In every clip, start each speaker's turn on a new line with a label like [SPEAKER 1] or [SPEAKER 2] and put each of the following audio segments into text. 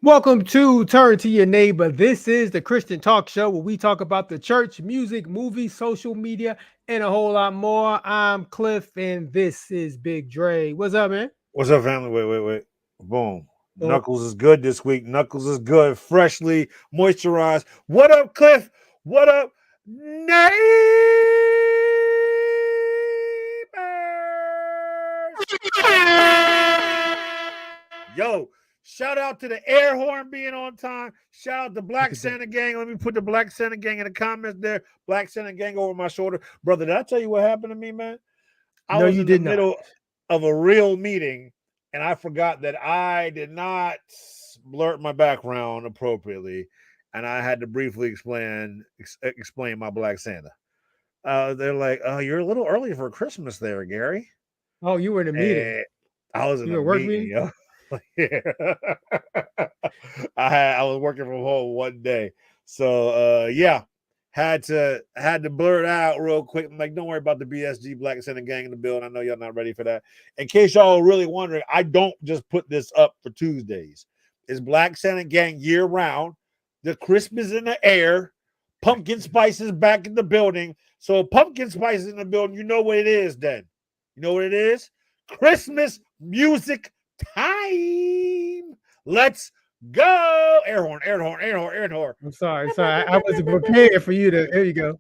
[SPEAKER 1] Welcome to Turn to Your Neighbor. This is the Christian Talk Show where we talk about the church, music, movies, social media, and a whole lot more. I'm Cliff, and this is Big Dre. What's up, man?
[SPEAKER 2] What's up, family? Wait. Boom.
[SPEAKER 1] Oh,
[SPEAKER 2] Knuckles is good this week. Knuckles is good, freshly moisturized. What up, Cliff? What up, neighbors? Yo, shout out to the air horn being on time. Shout out to
[SPEAKER 1] look
[SPEAKER 2] Black
[SPEAKER 1] at that.
[SPEAKER 2] Santa Gang. Let me put the Black Santa Gang in the comments there. Black Santa Gang over my shoulder. Brother, did I tell you what happened to me, man? I
[SPEAKER 1] No,
[SPEAKER 2] was
[SPEAKER 1] you
[SPEAKER 2] in the
[SPEAKER 1] did not.
[SPEAKER 2] middle of a real meeting and I forgot that I did not blurt my background appropriately, and I had to briefly explain my Black Santa. They're like, "Oh, you're a little early for Christmas, there, Gary."
[SPEAKER 1] Oh, you were in a meeting.
[SPEAKER 2] And I was in
[SPEAKER 1] You
[SPEAKER 2] a
[SPEAKER 1] were a work
[SPEAKER 2] meeting,
[SPEAKER 1] meeting?
[SPEAKER 2] yo. Yeah. I was working from home one day, so yeah, had to blur it out real quick. I'm like, don't worry about the BSG Black Santa Gang in the building. I know y'all not ready for that. In case y'all are really wondering, I don't just put this up for Tuesdays. It's Black Santa Gang year round. The Christmas in the air. Pumpkin spice is back in the building. So pumpkin spice is in the building. You know what it is then. You know what it is? Christmas music time. Let's go. Air horn, air horn, air horn, air horn.
[SPEAKER 1] I'm sorry. Sorry. I wasn't prepared for you to. There you go.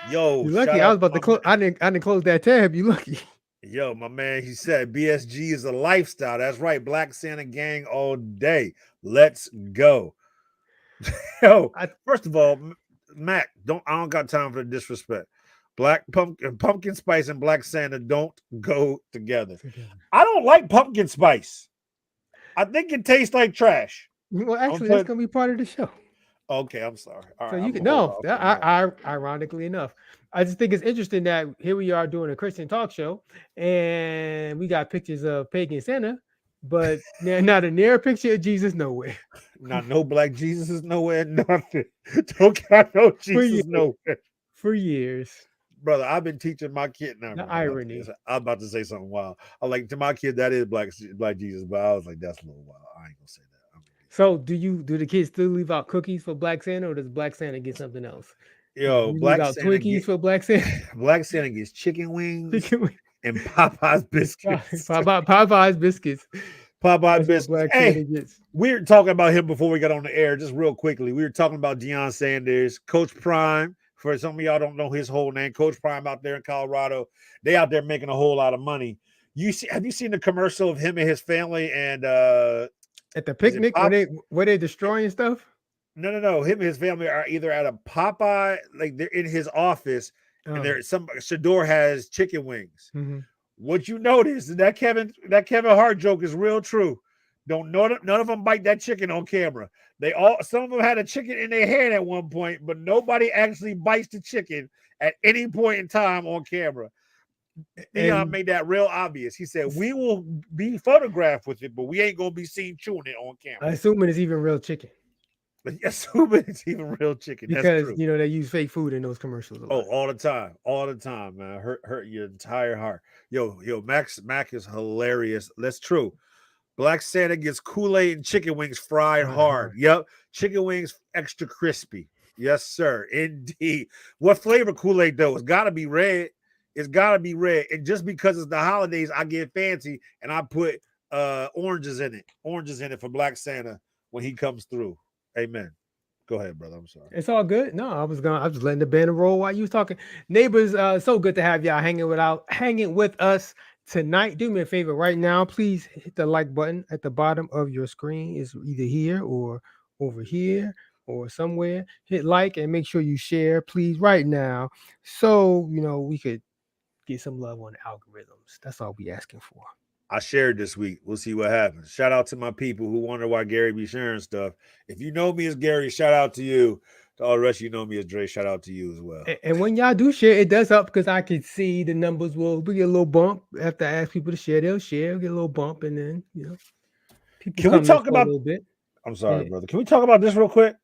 [SPEAKER 2] Yo,
[SPEAKER 1] You
[SPEAKER 2] shout
[SPEAKER 1] lucky. I
[SPEAKER 2] out
[SPEAKER 1] was about
[SPEAKER 2] to
[SPEAKER 1] to
[SPEAKER 2] my
[SPEAKER 1] close.
[SPEAKER 2] man.
[SPEAKER 1] I didn't close that tab. You lucky.
[SPEAKER 2] Yo, my man, he said BSG is a lifestyle. That's right. Black Santa Gang all day. Let's go. Yo,
[SPEAKER 1] I,
[SPEAKER 2] first of all, Mac, I don't got time for the disrespect. Pumpkin spice and Black Santa don't go together. I don't like pumpkin spice. I think it tastes like trash.
[SPEAKER 1] well,
[SPEAKER 2] I'm
[SPEAKER 1] actually, that's
[SPEAKER 2] put
[SPEAKER 1] gonna be part of the show.
[SPEAKER 2] okay, I'm sorry. All
[SPEAKER 1] So
[SPEAKER 2] right,
[SPEAKER 1] you
[SPEAKER 2] I'm
[SPEAKER 1] can
[SPEAKER 2] gonna hold
[SPEAKER 1] no.
[SPEAKER 2] off on that.
[SPEAKER 1] Ironically enough, I just think it's interesting that here we are doing a Christian talk show, and we got pictures of pagan Santa, but not a near picture of Jesus nowhere
[SPEAKER 2] Not no black Jesus is nowhere, nothing. Don't got no
[SPEAKER 1] for years.
[SPEAKER 2] Jesus nowhere.
[SPEAKER 1] For years,
[SPEAKER 2] Brother, I've been teaching my kid.
[SPEAKER 1] the
[SPEAKER 2] Never mind.
[SPEAKER 1] irony.
[SPEAKER 2] I was about to say something wild. I like to my kid that is black Jesus, but I was like, that's a little wild. I ain't gonna say that. I'm gonna
[SPEAKER 1] So do the kids still leave out cookies for Black Santa, or does Black Santa get something else?
[SPEAKER 2] be
[SPEAKER 1] Do
[SPEAKER 2] yo,
[SPEAKER 1] you leave out Twinkies for Black Santa?
[SPEAKER 2] Black Santa gets chicken wings
[SPEAKER 1] Chicken wing-
[SPEAKER 2] and Popeyes biscuits.
[SPEAKER 1] Popeyes biscuits.
[SPEAKER 2] Popeye
[SPEAKER 1] That's what
[SPEAKER 2] biscuits.
[SPEAKER 1] Black
[SPEAKER 2] Hey,
[SPEAKER 1] Santa gets.
[SPEAKER 2] we were talking about him before we got on the air, just real quickly. We were talking about Deion Sanders, Coach Prime. For some of y'all don't know his whole name, Coach Prime out there in Colorado. They out there making a whole lot of money. Have you seen the commercial of him and his family and
[SPEAKER 1] At the
[SPEAKER 2] is it
[SPEAKER 1] picnic when
[SPEAKER 2] Pop?
[SPEAKER 1] they were they destroying stuff?
[SPEAKER 2] No. Him and his family are either at a Popeye, like they're in his office, and
[SPEAKER 1] Oh,
[SPEAKER 2] there's some Shador has chicken wings.
[SPEAKER 1] mhm.
[SPEAKER 2] What you notice is that Kevin Hart joke is real true. Don't none of them bite that chicken on camera. Some of them had a chicken in their hand at one point, but nobody actually bites the chicken at any point in time on camera. Dion
[SPEAKER 1] And
[SPEAKER 2] made that real obvious. He said, "We will be photographed with it, but we ain't gonna be seen chewing it on camera."
[SPEAKER 1] assuming it's even real chicken
[SPEAKER 2] But assuming it's even real chicken, that's
[SPEAKER 1] because
[SPEAKER 2] true.
[SPEAKER 1] they use fake food in those commercials a
[SPEAKER 2] Oh,
[SPEAKER 1] lot.
[SPEAKER 2] all the time, man. Hurt your entire heart. Yo, Mac is hilarious. That's true. Black Santa gets KoolAid and chicken wings fried
[SPEAKER 1] Right,
[SPEAKER 2] hard.
[SPEAKER 1] hard.
[SPEAKER 2] Yep. Chicken wings extra crispy. Yes, sir. Indeed. What flavor Kool-Aid though? It's gotta be red. It's gotta be red. And just because it's the holidays, I get fancy and I put oranges in it. Oranges in it for Black Santa when he comes through. Amen. Go ahead, brother. I'm sorry.
[SPEAKER 1] It's all good. No, I was just letting the band roll while you was talking. Neighbors, so good to have y'all hanging with us tonight. Do me a favor right now. Please hit the like button at the bottom of your screen. It's either here or over here or somewhere. Hit like and make sure you share, please, right now. So we could get some love on the algorithms. That's all we asking for.
[SPEAKER 2] I shared this week. We'll see what happens. Shout out to my people who wonder why Gary be sharing stuff. If you know me as Gary, shout out to you. To all the rest of you know me as Dre, shout out to you as well.
[SPEAKER 1] And when y'all do share, it does help because I can see the numbers we get a little bump after I ask people to share. They'll share, get a little bump, and then people
[SPEAKER 2] Can we
[SPEAKER 1] come in
[SPEAKER 2] talk
[SPEAKER 1] for a
[SPEAKER 2] about?
[SPEAKER 1] little bit.
[SPEAKER 2] I'm sorry,
[SPEAKER 1] Yeah,
[SPEAKER 2] brother. Can we talk about this real quick?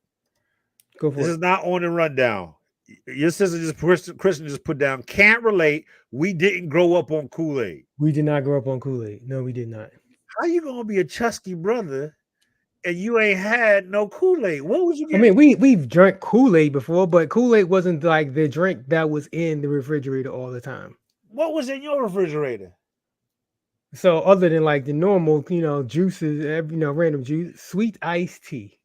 [SPEAKER 1] go
[SPEAKER 2] This
[SPEAKER 1] for it.
[SPEAKER 2] is not on the rundown. Your sister Kristen just put down. Can't relate. We didn't grow up on Kool-Aid.
[SPEAKER 1] We did not grow up on Kool-Aid. No, we did not.
[SPEAKER 2] How you gonna be a Chusky brother and you ain't had no Kool-Aid? What was you
[SPEAKER 1] I mean,
[SPEAKER 2] getting?
[SPEAKER 1] we've drank Kool-Aid before, but Kool-Aid wasn't like the drink that was in the refrigerator all the time.
[SPEAKER 2] What was in your refrigerator?
[SPEAKER 1] So other than like the normal, juices, random juice, sweet iced tea,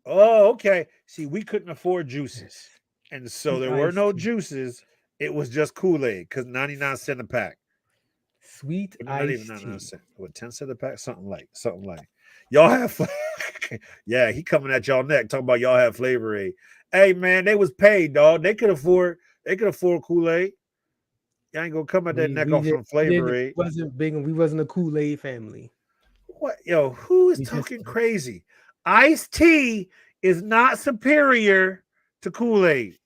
[SPEAKER 2] Oh, okay. See, we couldn't afford juices, and so
[SPEAKER 1] sweet
[SPEAKER 2] there were
[SPEAKER 1] iced
[SPEAKER 2] no
[SPEAKER 1] tea,
[SPEAKER 2] juices. It was just Kool-Aid because 99 cents a pack.
[SPEAKER 1] sweet
[SPEAKER 2] Not even
[SPEAKER 1] iced
[SPEAKER 2] 99
[SPEAKER 1] tea.
[SPEAKER 2] cents. What 10 cents a pack? Something like. Y'all have yeah, he coming at y'all neck talking about y'all have Flavor Aid. Hey man, they was paid, dog. They could afford Kool-Aid. Y'all ain't gonna come at that
[SPEAKER 1] We
[SPEAKER 2] neck
[SPEAKER 1] we
[SPEAKER 2] off
[SPEAKER 1] did
[SPEAKER 2] some
[SPEAKER 1] we
[SPEAKER 2] Flavor
[SPEAKER 1] didn't
[SPEAKER 2] Aid.
[SPEAKER 1] wasn't big and we wasn't a Kool-Aid family.
[SPEAKER 2] What yo, who is
[SPEAKER 1] We just
[SPEAKER 2] talking crazy? Iced tea is not superior to Kool-Aid.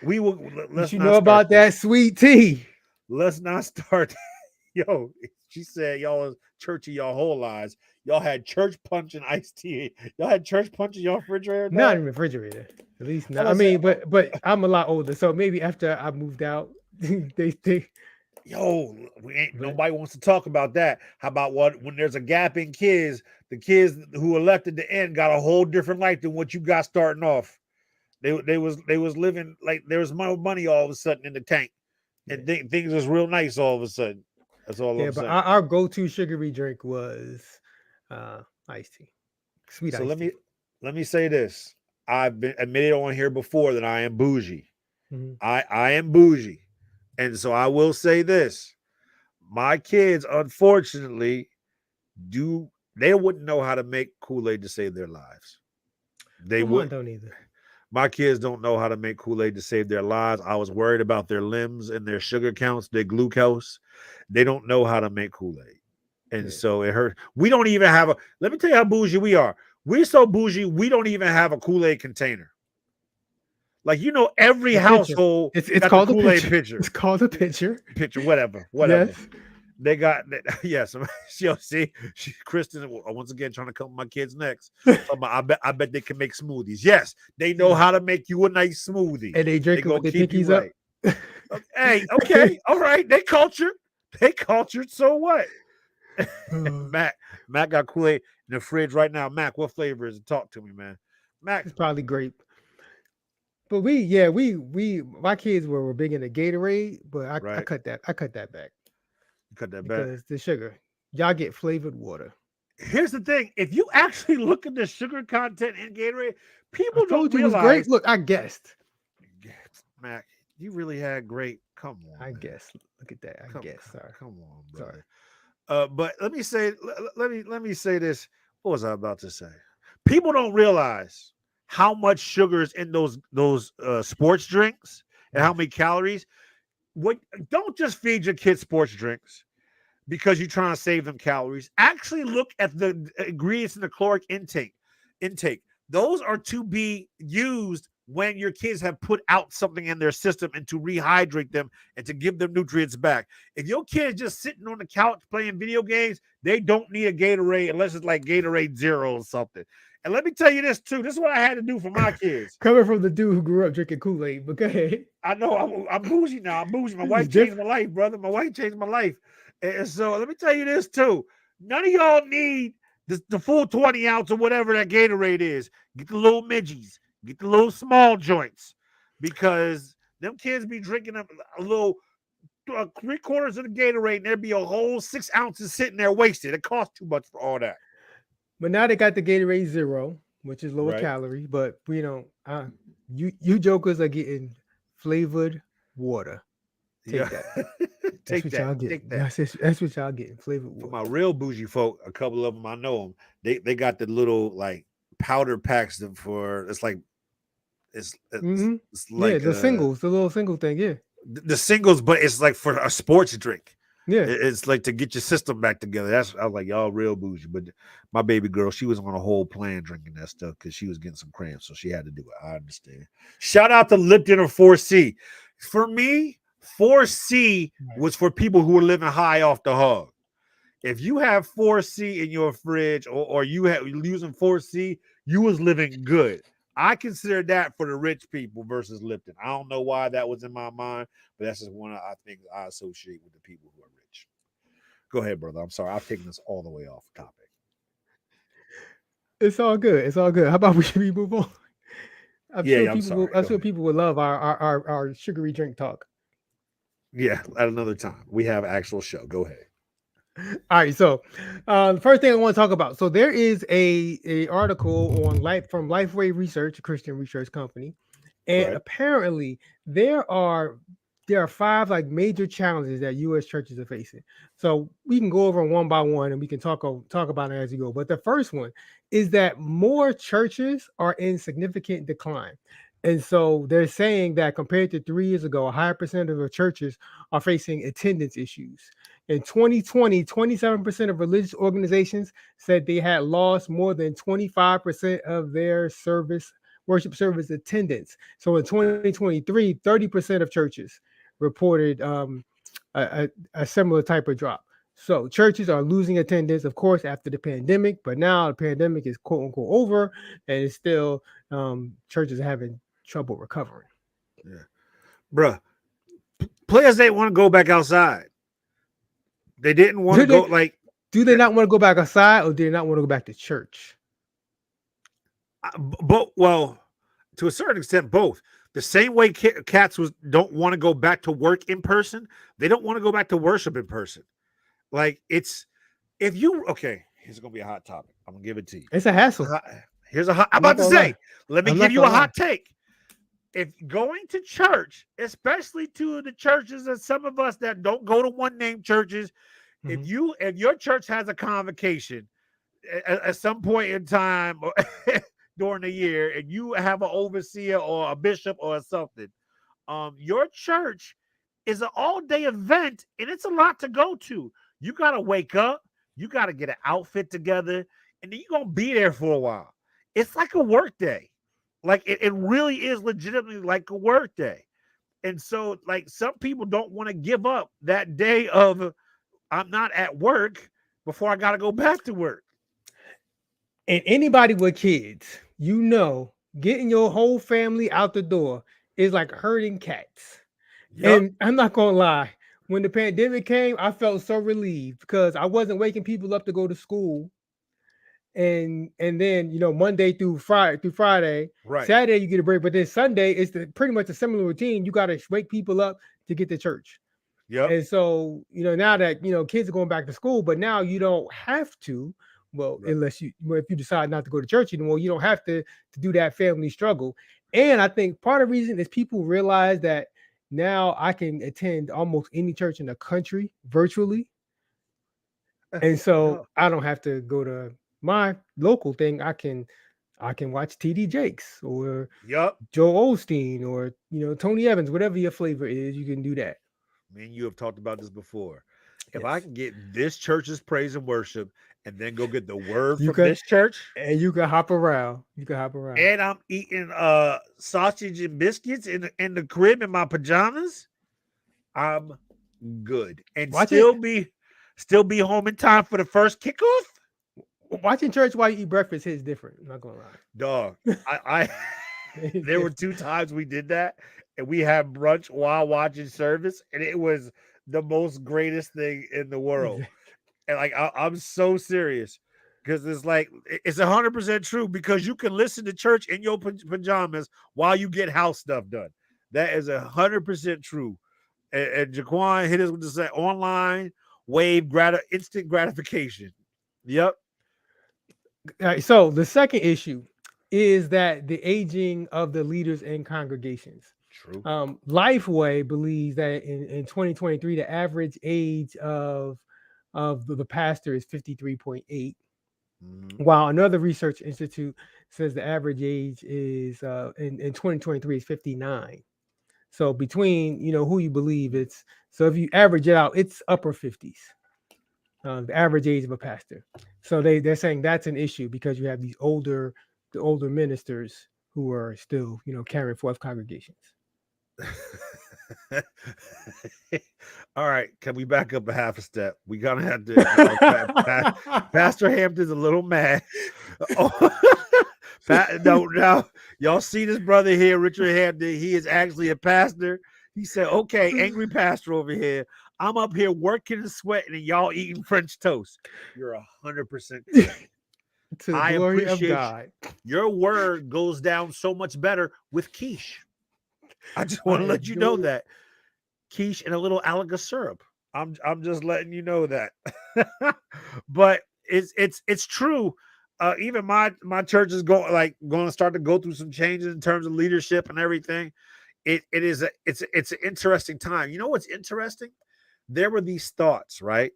[SPEAKER 2] We will
[SPEAKER 1] But
[SPEAKER 2] let's
[SPEAKER 1] you know
[SPEAKER 2] not start
[SPEAKER 1] about that
[SPEAKER 2] this.
[SPEAKER 1] sweet tea.
[SPEAKER 2] Let's not start. Yo, she said y'all was churchy y'all whole lives. Y'all had church punch and iced tea. Y'all had church punch in your refrigerator,
[SPEAKER 1] Not
[SPEAKER 2] dog.
[SPEAKER 1] in the refrigerator. At least
[SPEAKER 2] I'm
[SPEAKER 1] not. I
[SPEAKER 2] gonna say,
[SPEAKER 1] mean, but I'm a lot older, so maybe after I moved out, they
[SPEAKER 2] yo, we ain't
[SPEAKER 1] but
[SPEAKER 2] nobody wants to talk about that. How about what when there's a gap in kids, the kids who are left at the end got a whole different life than what you got starting off. They was living like there was more money all of a sudden in the tank,
[SPEAKER 1] yeah.
[SPEAKER 2] and things was real nice all of a sudden. That's all
[SPEAKER 1] Yeah,
[SPEAKER 2] I'm
[SPEAKER 1] but
[SPEAKER 2] saying.
[SPEAKER 1] our go-to sugary drink was uh iced tea. Sweet
[SPEAKER 2] So
[SPEAKER 1] iced tea.
[SPEAKER 2] let me say this. I've been admitted on here before that I am bougie.
[SPEAKER 1] Mhm.
[SPEAKER 2] I am bougie. And so I will say this. My kids, unfortunately, do they wouldn't know how to make Kool-Aid to save their lives. They
[SPEAKER 1] Well, mine
[SPEAKER 2] would
[SPEAKER 1] don't either.
[SPEAKER 2] my kids don't know how to make Kool-Aid to save their lives. I was worried about their limbs and their sugar counts, their glucose. They don't know how to make Kool-Aid. And
[SPEAKER 1] Yeah.
[SPEAKER 2] so it hurt. We don't even have a let me tell you how bougie we are. We're so bougie, we don't even have a Kool-Aid container. Like every
[SPEAKER 1] The pitcher.
[SPEAKER 2] household
[SPEAKER 1] It's
[SPEAKER 2] got the
[SPEAKER 1] called a
[SPEAKER 2] Kool-Aid
[SPEAKER 1] pitcher.
[SPEAKER 2] pitcher.
[SPEAKER 1] It's called a pitcher.
[SPEAKER 2] Picture, whatever.
[SPEAKER 1] Yes.
[SPEAKER 2] They got yes. See, Kristen once again trying to come my kids next. Talking about, I bet they can make smoothies. Yes, they know
[SPEAKER 1] Yeah.
[SPEAKER 2] how to make you a nice smoothie.
[SPEAKER 1] And they
[SPEAKER 2] They
[SPEAKER 1] drink it with
[SPEAKER 2] gonna
[SPEAKER 1] their
[SPEAKER 2] keep you
[SPEAKER 1] pinkies
[SPEAKER 2] right.
[SPEAKER 1] up.
[SPEAKER 2] Hey, okay, all right. They cultured. They cultured. So what?
[SPEAKER 1] Uh,
[SPEAKER 2] Mac got Kool-Aid in the fridge right now. Mac, what flavor is it? Talk to me, man. Mac,
[SPEAKER 1] it's probably grape. But we my kids were big into Gatorade, but I
[SPEAKER 2] right?
[SPEAKER 1] cut that back
[SPEAKER 2] You cut that back.
[SPEAKER 1] because the sugar. Y'all get flavored water.
[SPEAKER 2] Here's the thing: if you actually look at the sugar content in Gatorade,
[SPEAKER 1] I
[SPEAKER 2] people don't
[SPEAKER 1] told you it was great.
[SPEAKER 2] realize.
[SPEAKER 1] Look, I guessed.
[SPEAKER 2] Mac, you really had great. Come
[SPEAKER 1] I
[SPEAKER 2] on, man.
[SPEAKER 1] guessed. Look at that. I
[SPEAKER 2] Come,
[SPEAKER 1] guessed. Sorry.
[SPEAKER 2] come on,
[SPEAKER 1] Sorry.
[SPEAKER 2] brother. But let me say this. What was I about to say? People don't realize how much sugar is in those sports drinks and how
[SPEAKER 1] Yes.
[SPEAKER 2] many calories. What? Don't just feed your kids sports drinks because you're trying to save them calories. Actually, look at the ingredients in the caloric intake. Those are to be used when your kids have put out something in their system and to rehydrate them and to give them nutrients back. If your kid's just sitting on the couch playing video games, they don't need a Gatorade unless it's like Gatorade Zero or something. And let me tell you this too. This is what I had to do for my kids.
[SPEAKER 1] Coming from the dude who grew up drinking Kool-Aid, but go ahead.
[SPEAKER 2] I know I'm bougie now. I'm bougie. My
[SPEAKER 1] This is
[SPEAKER 2] wife changed my
[SPEAKER 1] different.
[SPEAKER 2] life, brother. My wife changed my life. And so let me tell you this too. None of y'all need the full 20 ounce or whatever that Gatorade is. Get the little midgies. Get the little small joints. Because them kids be drinking a little 3/4 of the Gatorade and there'd be a whole 6 ounces sitting there wasted. It costs too much for all that.
[SPEAKER 1] But now they got the Gatorade Zero, which is lower
[SPEAKER 2] Right?
[SPEAKER 1] calorie. But you jokers are getting flavored water.
[SPEAKER 2] Yeah.
[SPEAKER 1] Take that. That's
[SPEAKER 2] Take
[SPEAKER 1] what
[SPEAKER 2] that.
[SPEAKER 1] y'all getting.
[SPEAKER 2] Take that.
[SPEAKER 1] That's what y'all getting. Flavored
[SPEAKER 2] For
[SPEAKER 1] water.
[SPEAKER 2] my real bougie folk, a couple of them I know them. They got the little like powder packs that for
[SPEAKER 1] Mm-hmm.
[SPEAKER 2] it's
[SPEAKER 1] Yeah,
[SPEAKER 2] like
[SPEAKER 1] the singles, the little single thing. Yeah,
[SPEAKER 2] the singles, but it's like for a sports drink.
[SPEAKER 1] yeah.
[SPEAKER 2] It's like to get your system back together. That's I was like y'all real bougie, but my baby girl, she was on a whole plan drinking that stuff because she was getting some cramps, so she had to do it. I understand. Shout out to Lipton or 4C. For me, 4C
[SPEAKER 1] Right.
[SPEAKER 2] was for people who were living high off the hog. If you have 4C in your fridge or you have using 4C, you was living good. I consider that for the rich people versus Lipton. I don't know why that was in my mind, but that's just one I think I associate with the people who are rich. Go ahead, brother. I'm sorry. I've taken this all the way off topic.
[SPEAKER 1] It's all good. It's all good. How about we move on? I'm
[SPEAKER 2] Yeah,
[SPEAKER 1] sure
[SPEAKER 2] yeah, I'm
[SPEAKER 1] people will.
[SPEAKER 2] sorry.
[SPEAKER 1] I'm
[SPEAKER 2] Go
[SPEAKER 1] sure
[SPEAKER 2] ahead.
[SPEAKER 1] people would love our sugary drink talk.
[SPEAKER 2] Yeah, at another time. We have an actual show. Go ahead.
[SPEAKER 1] All right, so the first thing I want to talk about. So there is a article on Life from Lifeway Research, a Christian research company, and
[SPEAKER 2] Right.
[SPEAKER 1] apparently there are five like major challenges that U.S. churches are facing. So we can go over them one by one, and we can talk about it as we go. But the first one is that more churches are in significant decline. And so they're saying that compared to 3 years ago, a higher percent of the churches are facing attendance issues. In 2020, 27% of religious organizations said they had lost more than 25% of their worship service attendance. So in 2023, 30% of churches reported a similar type of drop. So churches are losing attendance, of course, after the pandemic, but now the pandemic is quote unquote over, and it's still churches are having trouble recovering.
[SPEAKER 2] Yeah. Bruh, players didn't want to go back outside. They didn't want
[SPEAKER 1] Do
[SPEAKER 2] to go
[SPEAKER 1] they
[SPEAKER 2] like
[SPEAKER 1] do they not want to go back outside, or do they not want to go back to church?
[SPEAKER 2] but well, to a certain extent, both. The same way cats don't want to go back to work in person, they don't want to go back to worship in person. Like it's if you okay, here's gonna be a hot topic. I'm gonna give it to you.
[SPEAKER 1] It's a hassle.
[SPEAKER 2] Uh, Here's a hot. I'm
[SPEAKER 1] I'm not
[SPEAKER 2] about to
[SPEAKER 1] gonna
[SPEAKER 2] say.
[SPEAKER 1] lie.
[SPEAKER 2] Let me
[SPEAKER 1] I'm
[SPEAKER 2] give
[SPEAKER 1] not
[SPEAKER 2] you a
[SPEAKER 1] gonna lie.
[SPEAKER 2] hot take. If going to church, especially to the churches of some of us that don't go to one name churches,
[SPEAKER 1] Mhm.
[SPEAKER 2] if your church has a convocation at some point in time during the year, and you have an overseer or a bishop or something, your church is an all-day event, and it's a lot to go to. You gotta wake up, you gotta get an outfit together, and then you're gonna be there for a while. It's like a work day. Like it really is legitimately like a work day. And so, like, some people don't want to give up that day of I'm not at work before I gotta go back to work.
[SPEAKER 1] And anybody with kids, getting your whole family out the door is like herding cats.
[SPEAKER 2] Yep.
[SPEAKER 1] And I'm not gonna lie, when the pandemic came, I felt so relieved because I wasn't waking people up to go to school. And then Monday through Friday,
[SPEAKER 2] Right.
[SPEAKER 1] Saturday you get a break, but then Sunday is pretty much a similar routine. You got to wake people up to get to church.
[SPEAKER 2] Yep.
[SPEAKER 1] And so, now that kids are going back to school, but now you don't have to. Well,
[SPEAKER 2] Right.
[SPEAKER 1] unless if you decide not to go to church anymore, you don't have to do that family struggle. And I think part of the reason is people realize that now I can attend almost any church in the country virtually, and so
[SPEAKER 2] Yep.
[SPEAKER 1] I don't have to go to my local thing. I can watch TD Jakes or
[SPEAKER 2] Yep.
[SPEAKER 1] Joe Osteen or Tony Evans, whatever your flavor is, you can do that.
[SPEAKER 2] Me and you have talked about this before. If I
[SPEAKER 1] Yes,
[SPEAKER 2] can get this church's praise and worship and then go get the word
[SPEAKER 1] you
[SPEAKER 2] from
[SPEAKER 1] can,
[SPEAKER 2] this church,
[SPEAKER 1] and you can hop around. You can hop around.
[SPEAKER 2] and I'm eating sausage and biscuits in the crib in my pajamas, I'm good. And
[SPEAKER 1] Watching
[SPEAKER 2] still be home in time for the first kickoff.
[SPEAKER 1] watching church while you eat breakfast is different. I'm not gonna
[SPEAKER 2] Dog. I
[SPEAKER 1] lie.
[SPEAKER 2] there were two times we did that, and we had brunch while watching service, and it was the most greatest thing in the world. And like I'm so serious because it's like it's 100% true because you can listen to church in your pajamas while you get house stuff done. That is 100% true. And Jaquan hit us with this online wave instant gratification. Yep.
[SPEAKER 1] All right, so the second issue is that the aging of the leaders and congregations.
[SPEAKER 2] True.
[SPEAKER 1] Lifeway believes that in 2023, the average age of the pastor is 53.8,
[SPEAKER 2] Mm-hmm.
[SPEAKER 1] while another research institute says the average age is in 2023 is 59. So between who you believe, it's so if you average it out, it's upper 50s. The average age of a pastor. So they're saying that's an issue because you have the older ministers who are still carrying forth congregations.
[SPEAKER 2] All right, can we back up a half a step? We gonna have to. Pastor Hampton's a little mad. Oh, No, y'all see this brother here, Richard Hampton. He is actually a pastor. He said, "Okay, angry pastor over here. I'm up here working and sweating, and y'all eating French toast." You're 100% correct.
[SPEAKER 1] To the
[SPEAKER 2] I
[SPEAKER 1] glory of
[SPEAKER 2] appreciate
[SPEAKER 1] God.
[SPEAKER 2] your word goes down so much better with quiche. I just want
[SPEAKER 1] I
[SPEAKER 2] to let you know
[SPEAKER 1] enjoy.
[SPEAKER 2] that quiche and a little Alaga syrup. I'm just letting you know that. But it's true. Even my church is going to start to go through some changes in terms of leadership and everything. It's an interesting time. You know what's interesting? There were these thoughts, right?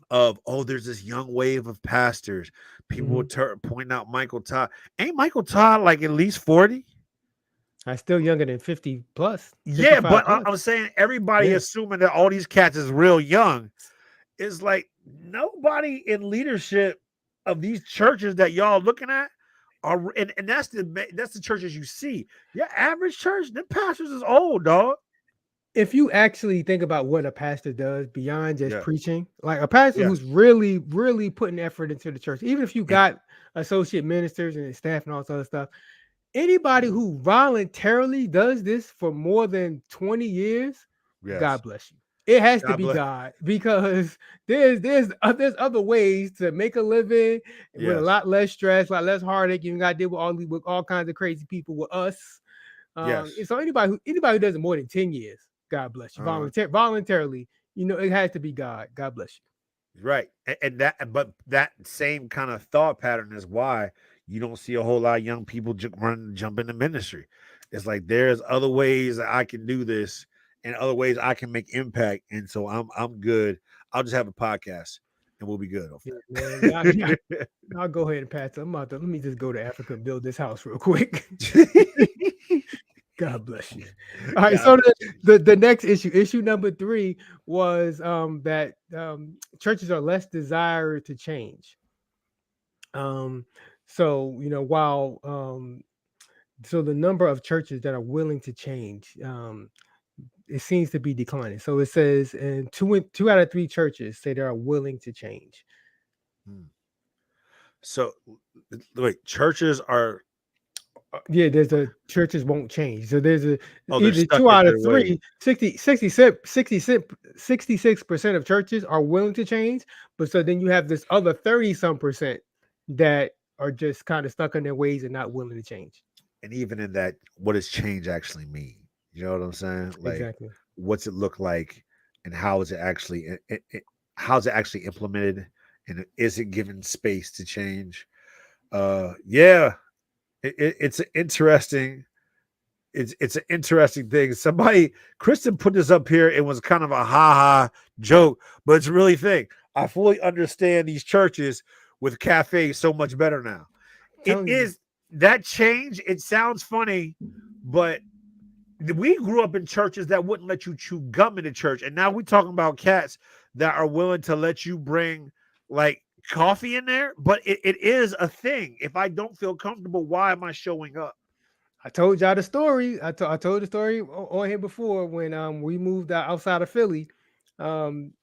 [SPEAKER 2] Of there's this young wave of pastors. People
[SPEAKER 1] Mhm.
[SPEAKER 2] would point out Michael Todd. Ain't Michael Todd like at least 40?
[SPEAKER 1] I still younger than 50 plus,
[SPEAKER 2] Yeah,
[SPEAKER 1] 55
[SPEAKER 2] but
[SPEAKER 1] plus.
[SPEAKER 2] I'm saying everybody
[SPEAKER 1] Yeah.
[SPEAKER 2] assuming that all these cats is real young. Is like nobody in leadership of these churches that y'all looking at are, and that's the churches you see. Your average church, the pastors is old, dog.
[SPEAKER 1] If you actually think about what a pastor does beyond just
[SPEAKER 2] Yeah,
[SPEAKER 1] preaching, like a pastor
[SPEAKER 2] yeah,
[SPEAKER 1] who's really, really putting effort into the church, even if you
[SPEAKER 2] and
[SPEAKER 1] got associate ministers and staff and all this other stuff, anybody
[SPEAKER 2] mhm,
[SPEAKER 1] who voluntarily does this for more than 20 years,
[SPEAKER 2] yes,
[SPEAKER 1] God bless you. It has to
[SPEAKER 2] God
[SPEAKER 1] be
[SPEAKER 2] bless.
[SPEAKER 1] God because there's other ways to make a living with a
[SPEAKER 2] Yes,
[SPEAKER 1] lot less stress, a lot less heartache. You got to deal with all kinds of crazy people with us.
[SPEAKER 2] yes,
[SPEAKER 1] And so anybody who does it more than 10 years, God bless you.
[SPEAKER 2] uh,
[SPEAKER 1] Voluntarily, it has to be God. God bless you.
[SPEAKER 2] right, and but that same kind of thought pattern is why you don't see a whole lot of young people jump into ministry. It's like there's other ways that I can do this, and other ways I can make impact, and so I'm good. I'll just have a podcast, and we'll be good off
[SPEAKER 1] Yeah, man.
[SPEAKER 2] that.
[SPEAKER 1] I'll go ahead and pass it. Let me just go to Africa and build this house real quick. God bless you. All right.
[SPEAKER 2] God
[SPEAKER 1] So
[SPEAKER 2] bless you.
[SPEAKER 1] the next issue number 3 was that churches are less desired to change. Um, so while so the number of churches that are willing to change, it seems to be declining. So it says, and two out of 3 churches say they are willing to change.
[SPEAKER 2] Hmm. So wait, churches are
[SPEAKER 1] Yeah, there's a churches won't change. So there's a
[SPEAKER 2] they're
[SPEAKER 1] either
[SPEAKER 2] stuck
[SPEAKER 1] 2
[SPEAKER 2] in
[SPEAKER 1] out of
[SPEAKER 2] their ways.
[SPEAKER 1] 3, 66% of churches are willing to change. But so then you have this other 30 some percent that are just kind of stuck in their ways and not willing to change.
[SPEAKER 2] And even in that, what does change actually mean? You know what I'm saying? Like,
[SPEAKER 1] Exactly.
[SPEAKER 2] what's it look like, and how is it actually how's it actually implemented, and is it given space to change? Yeah, it's an interesting. It's an interesting thing. Somebody, Kristen, put this up here. It was kind of a ha ha joke, but it's a really thing. I fully understand these churches with cafes so much better now. It
[SPEAKER 1] Telling you.
[SPEAKER 2] is that change. It sounds funny, but we grew up in churches that wouldn't let you chew gum in the church, and now we're talking about cats that are willing to let you bring like coffee in there. But it is a thing. If I don't feel comfortable, why am I showing up?
[SPEAKER 1] I told y'all the story. I told the story on here before when we moved outside of Philly. Um,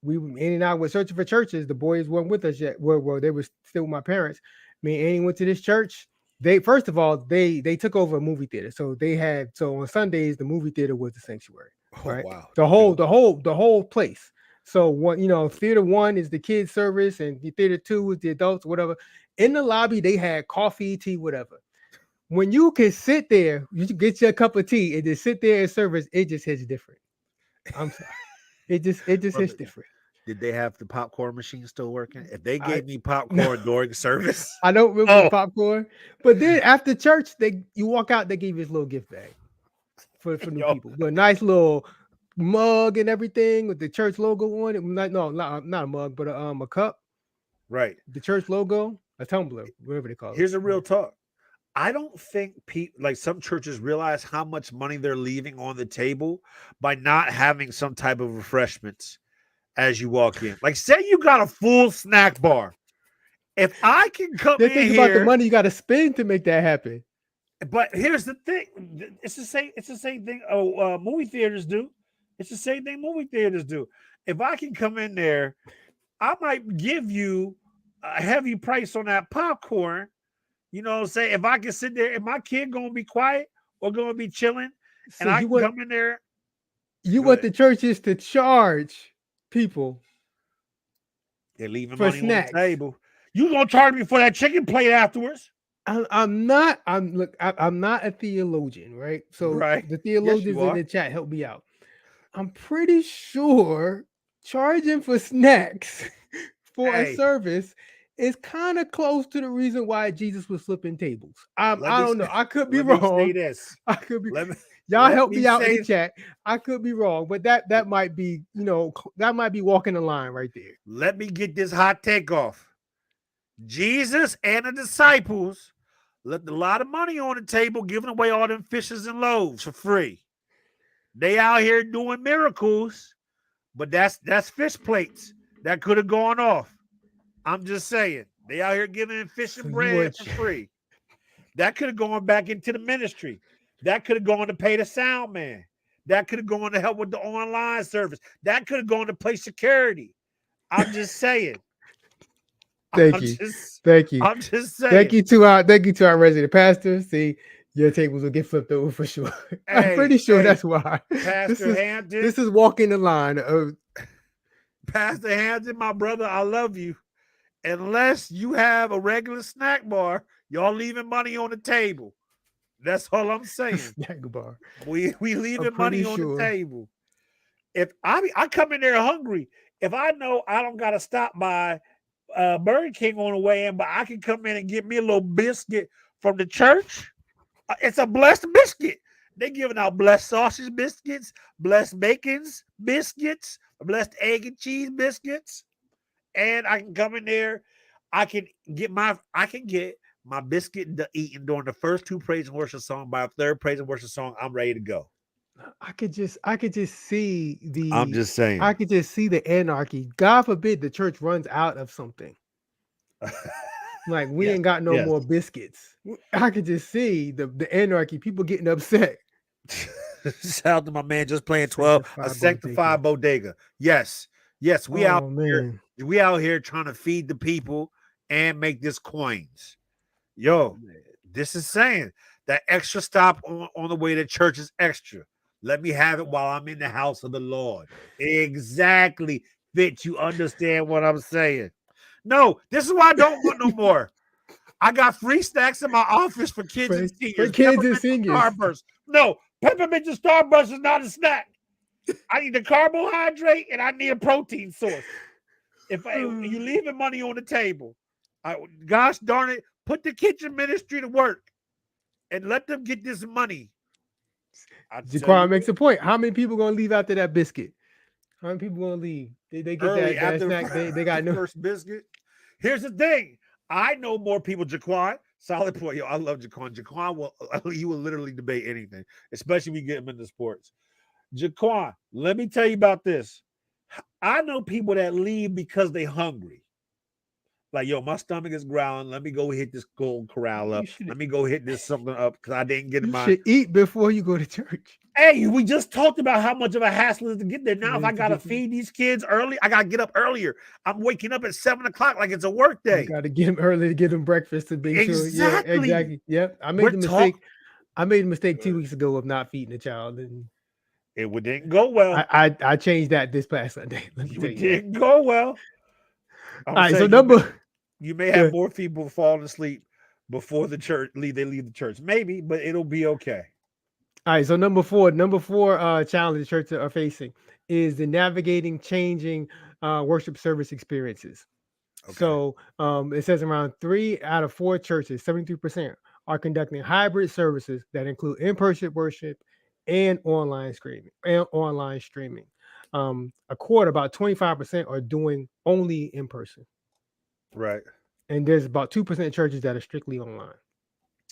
[SPEAKER 1] Annie and I were searching for churches. The boys weren't with us yet. Well, they were still with my parents. Me and Annie went to this church. They first of all they took over a movie theater. So on Sundays the movie theater was the sanctuary,
[SPEAKER 2] Oh
[SPEAKER 1] right?
[SPEAKER 2] wow,
[SPEAKER 1] The
[SPEAKER 2] no
[SPEAKER 1] whole
[SPEAKER 2] joke.
[SPEAKER 1] the whole the whole place. So theater 1 is the kids service and the theater 2 is the adults, whatever. In the lobby they had coffee, tea, whatever. When you can sit there, you can get your cup of tea and just sit there in service, it just hits different. I'm sorry. It just hits
[SPEAKER 2] Brother,
[SPEAKER 1] different.
[SPEAKER 2] did they have the popcorn machine still working? If they
[SPEAKER 1] I
[SPEAKER 2] gave me
[SPEAKER 1] no,
[SPEAKER 2] popcorn during service,
[SPEAKER 1] I don't remember the
[SPEAKER 2] oh,
[SPEAKER 1] popcorn, but then after church, you walk out, they give you this little gift bag for new
[SPEAKER 2] yo,
[SPEAKER 1] people. With a nice little mug and everything with the church logo on it. Not a mug, but a cup,
[SPEAKER 2] right.
[SPEAKER 1] the church logo, a tumbler, whatever they call it.
[SPEAKER 2] Here's a
[SPEAKER 1] Yeah.
[SPEAKER 2] real talk. I don't think like some churches realize how much money they're leaving on the table by not having some type of refreshments as you walk in. Like, say you got a full snack bar. If I can come
[SPEAKER 1] They
[SPEAKER 2] in
[SPEAKER 1] think about the
[SPEAKER 2] here,
[SPEAKER 1] money you got to spend to make that happen.
[SPEAKER 2] but here's the thing: it's the same. It's the same thing. Oh, movie theaters do. It's the same thing movie theaters do. If I can come in there, I might give you a heavy price on that popcorn You know what I'm saying? If I can sit there, if my kid gonna be quiet or gonna be chilling,
[SPEAKER 1] So
[SPEAKER 2] and I can come in there,
[SPEAKER 1] you want
[SPEAKER 2] good.
[SPEAKER 1] the churches to charge people
[SPEAKER 2] They're leaving
[SPEAKER 1] for
[SPEAKER 2] money on the
[SPEAKER 1] snacks.
[SPEAKER 2] table. You gonna charge me for that chicken plate afterwards?
[SPEAKER 1] I'm not. I'm not a theologian, right? So
[SPEAKER 2] Right.
[SPEAKER 1] the
[SPEAKER 2] Yes, you
[SPEAKER 1] theologians in
[SPEAKER 2] are.
[SPEAKER 1] the chat help me out. I'm pretty sure charging for snacks for a
[SPEAKER 2] Hey,
[SPEAKER 1] service is kind of close to the reason why Jesus was flipping tables.
[SPEAKER 2] let
[SPEAKER 1] I
[SPEAKER 2] me
[SPEAKER 1] don't know. I could be
[SPEAKER 2] let me say
[SPEAKER 1] wrong.
[SPEAKER 2] this.
[SPEAKER 1] I could be.
[SPEAKER 2] Let me
[SPEAKER 1] Y'all
[SPEAKER 2] let
[SPEAKER 1] help
[SPEAKER 2] me
[SPEAKER 1] me out in the
[SPEAKER 2] say
[SPEAKER 1] chat. I could be wrong, but that might be that might be walking the line right there.
[SPEAKER 2] let me get this hot take off. Jesus and the disciples left a lot of money on the table, giving away all them fishes and loaves for free. They out here doing miracles, but that's fish plates that could have gone off. I'm just saying. They out here giving fish
[SPEAKER 1] So
[SPEAKER 2] and
[SPEAKER 1] you
[SPEAKER 2] bread
[SPEAKER 1] want
[SPEAKER 2] for free. That could have gone back into the ministry. That could have gone to pay the sound man. That could have gone to help with the online service. That could have gone to play security. I'm just saying.
[SPEAKER 1] thank
[SPEAKER 2] I'm
[SPEAKER 1] you,
[SPEAKER 2] just
[SPEAKER 1] thank you,
[SPEAKER 2] I'm just saying.
[SPEAKER 1] thank you to our resident pastor. See, your tables will get flipped over for sure. I'm
[SPEAKER 2] Hey,
[SPEAKER 1] pretty sure
[SPEAKER 2] hey,
[SPEAKER 1] that's why. This
[SPEAKER 2] Pastor
[SPEAKER 1] is
[SPEAKER 2] Hampton,
[SPEAKER 1] this is walking the line of
[SPEAKER 2] Pastor Hampton, my brother, I love you. Unless you have a regular snack bar, y'all leaving money on the table. That's all I'm saying.
[SPEAKER 1] snack bar.
[SPEAKER 2] We
[SPEAKER 1] I'm
[SPEAKER 2] leaving money
[SPEAKER 1] pretty
[SPEAKER 2] on the
[SPEAKER 1] sure.
[SPEAKER 2] table. If I come in there hungry, if I know I don't gotta stop by Burger King on the way in, but I can come in and get me a little biscuit from the church. It's a blessed biscuit. They giving out blessed sausage biscuits, blessed bacons biscuits, blessed egg and cheese biscuits, and I can come in there. I can get my biscuit eaten during the first two praise and worship song. By a third praise and worship song, I'm ready to go.
[SPEAKER 1] I could just see
[SPEAKER 2] I'm
[SPEAKER 1] the
[SPEAKER 2] just saying.
[SPEAKER 1] anarchy. God forbid the church runs out of something. Like we
[SPEAKER 2] Yes,
[SPEAKER 1] ain't got no
[SPEAKER 2] yes.
[SPEAKER 1] more biscuits. I could just see the anarchy, people getting upset.
[SPEAKER 2] Shout out to my man just playing 12, a
[SPEAKER 1] Sanctified bodega.
[SPEAKER 2] sanctified bodega. Yes, yes,
[SPEAKER 1] Oh man.
[SPEAKER 2] we out here trying to feed the people and make this coins.
[SPEAKER 1] Oh
[SPEAKER 2] Yo,
[SPEAKER 1] man.
[SPEAKER 2] this is saying that extra stop on the way to church is extra. Let me have it while I'm in the house of the Lord. Exactly. Fit, you understand what I'm saying? No, this is why I don't want no more. I got free snacks in my office for kids and
[SPEAKER 1] For
[SPEAKER 2] seniors.
[SPEAKER 1] kids and
[SPEAKER 2] Peppermint and
[SPEAKER 1] seniors.
[SPEAKER 2] Starburst. No, peppermint and Starburst is not a snack. I need a carbohydrate and I need a protein source. If you leaving money on the table, gosh darn it, put the kitchen ministry to work and let them get this money. I tell you
[SPEAKER 1] Jaquan makes a point. How many people gonna leave after that biscuit? How many people gonna leave? They get
[SPEAKER 2] early
[SPEAKER 1] that
[SPEAKER 2] after
[SPEAKER 1] snack. They
[SPEAKER 2] the
[SPEAKER 1] got no.
[SPEAKER 2] first biscuit. Here's the thing. I know more people, Jaquan. Solid point. Yo, I love Jaquan. Jaquan will he will literally debate anything, especially when you get him into sports. Jaquan, let me tell you about this. I know people that leave because they hungry. Like, yo, my stomach is growling. Let me go hit this Gold Corral
[SPEAKER 1] You
[SPEAKER 2] up.
[SPEAKER 1] should
[SPEAKER 2] Let me go hit this something up because I didn't get
[SPEAKER 1] you
[SPEAKER 2] my.
[SPEAKER 1] should eat before you go to church.
[SPEAKER 2] Hey, we just talked about how much of a hassle it is to get there. Now, if I
[SPEAKER 1] To
[SPEAKER 2] gotta
[SPEAKER 1] get there.
[SPEAKER 2] feed these kids early, I gotta get up earlier. I'm waking up at 7 o'clock like it's a work
[SPEAKER 1] You
[SPEAKER 2] day.
[SPEAKER 1] got to get them early to get them breakfast to make sure. Yeah,
[SPEAKER 2] Exactly.
[SPEAKER 1] exactly. Yep. I made
[SPEAKER 2] We're
[SPEAKER 1] the
[SPEAKER 2] talk.
[SPEAKER 1] mistake. I made a mistake 2 weeks ago of not feeding a child, and
[SPEAKER 2] It didn't go well.
[SPEAKER 1] I changed that this past Sunday. Let me tell
[SPEAKER 2] You
[SPEAKER 1] you that.
[SPEAKER 2] didn't go well.
[SPEAKER 1] All
[SPEAKER 2] I'm
[SPEAKER 1] right. So
[SPEAKER 2] saying you may have
[SPEAKER 1] good.
[SPEAKER 2] more people falling asleep before the church they leave the church. Maybe, but it'll be okay.
[SPEAKER 1] All right. So number four challenge the church are facing is the navigating changing worship service experiences.
[SPEAKER 2] Okay.
[SPEAKER 1] So it says around 3 out of 4 churches, 73%, are conducting hybrid services that include in-person worship and online streaming. A quarter, about 25%, are doing only in person,
[SPEAKER 2] Right.
[SPEAKER 1] and there's about 2% of churches that are strictly online.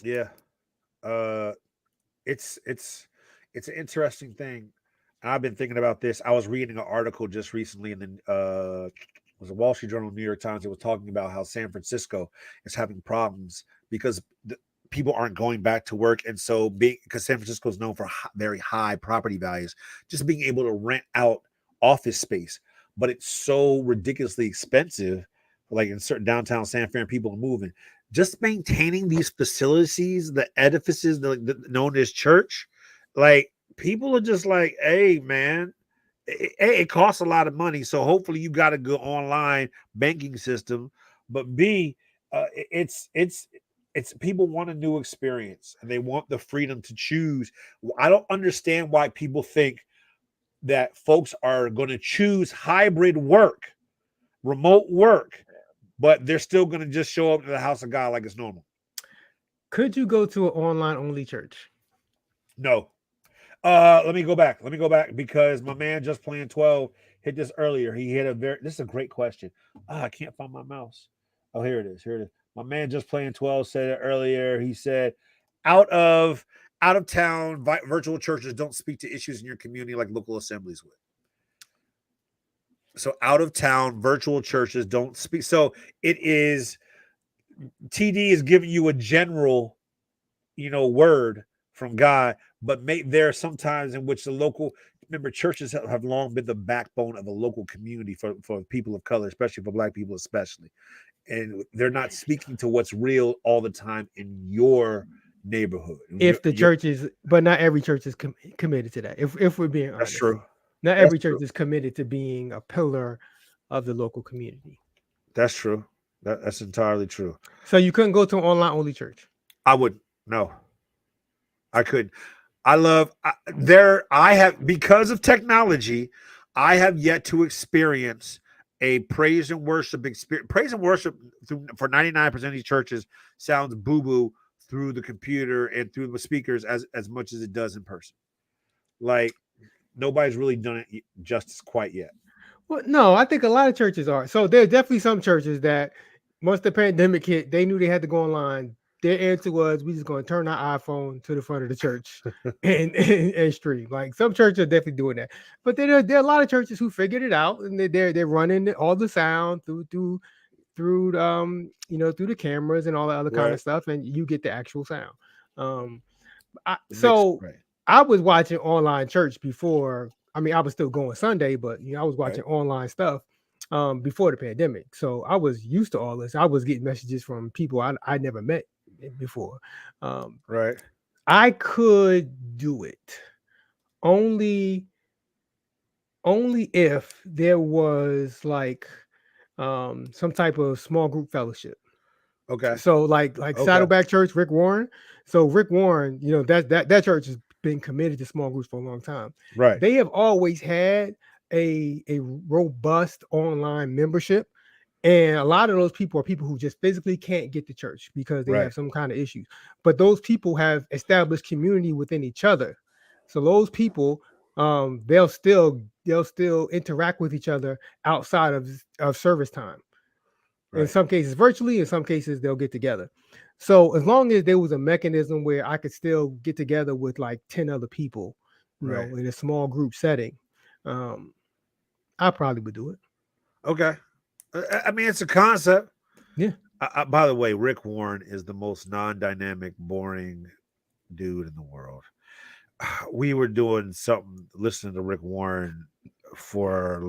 [SPEAKER 2] Yeah. Uh it's it's an interesting thing. And I've been thinking about this. I was reading an article just recently in the it was a Wall Street Journal, New York Times. It was talking about how San Francisco is having problems because people aren't going back to work, and so being because San Francisco is known for very high property values, just being able to rent out office space, but it's so ridiculously expensive. Like in certain downtown San Fran, people are moving. just maintaining these facilities, the edifices known as church, like people are just like, hey, man, it costs a lot of money. So hopefully you got a good online banking system. But B, it's people want a new experience and they want the freedom to choose. I don't understand why people think that folks are going to choose hybrid work, remote work, but they're still going to just show up to the house of God like it's normal.
[SPEAKER 1] Could you go to an online only church?
[SPEAKER 2] No. Let me go back. Let me go back because my man just playing 12 hit this earlier. He hit a very this is a great question. I can't find my mouse. Oh, here it is. Here it is. My man just playing 12 said it earlier. He said, out of out of town virtual churches don't speak to issues in your community like local assemblies would. So out of town virtual churches don't speak. So it is TD is giving you a general, word from God, but there are some times in which the local remember churches have long been the backbone of a local community for people of color, especially for Black people, especially, and they're not speaking to what's real all the time in your neighborhood.
[SPEAKER 1] If the church is, but not every church is committed to that. If we're being
[SPEAKER 2] That's
[SPEAKER 1] honest,
[SPEAKER 2] true.
[SPEAKER 1] not
[SPEAKER 2] That's
[SPEAKER 1] every church
[SPEAKER 2] true.
[SPEAKER 1] is committed to being a pillar of the local community.
[SPEAKER 2] That's true. That's entirely true.
[SPEAKER 1] So you couldn't go to an online only church.
[SPEAKER 2] I would no. I could. I love there. I have because of technology. I have yet to experience a praise and worship experience. Praise and worship for 99% of these churches sounds boo boo through the computer and through the speakers as much as it does in person. Like nobody's really done it justice quite yet.
[SPEAKER 1] Well, no, I think a lot of churches are. So there are definitely some churches that once the pandemic hit, they knew they had to go online. Their answer was, "We just going to turn our iPhone to the front of the church and stream." Like some churches are definitely doing that, but there are a lot of churches who figured it out and they're running all the sound through the cameras and all the other kind
[SPEAKER 2] Right.
[SPEAKER 1] of stuff, and you get the actual sound. Um,
[SPEAKER 2] It makes
[SPEAKER 1] so
[SPEAKER 2] right.
[SPEAKER 1] I was watching online church before. I mean, I was still going Sunday, but I was
[SPEAKER 2] Right.
[SPEAKER 1] watching online stuff before the pandemic. So I was used to all this. I was getting messages from people I never met before. Um,
[SPEAKER 2] Right.
[SPEAKER 1] I could do it only only if there was like some type of small group fellowship.
[SPEAKER 2] Okay.
[SPEAKER 1] So like
[SPEAKER 2] Okay.
[SPEAKER 1] Saddleback Church, Rick Warren. So Rick Warren, that church has been committed to small groups for a long time.
[SPEAKER 2] Right.
[SPEAKER 1] They have always had a robust online membership. And a lot of those people are people who just physically can't get to church because they
[SPEAKER 2] Right.
[SPEAKER 1] have some kind of issues. But those people have established community within each other. So those people, they'll still interact with each other outside of service time. In
[SPEAKER 2] Right.
[SPEAKER 1] some cases virtually, in some cases they'll get together. So as long as there was a mechanism where I could still get together with like 10 other people,
[SPEAKER 2] Right.
[SPEAKER 1] in a small group setting, um, I probably would do it.
[SPEAKER 2] Okay. I mean, it's a concept.
[SPEAKER 1] Yeah.
[SPEAKER 2] By the way, Rick Warren is the most non-dynamic, boring dude in the world. We were doing something, listening to Rick Warren for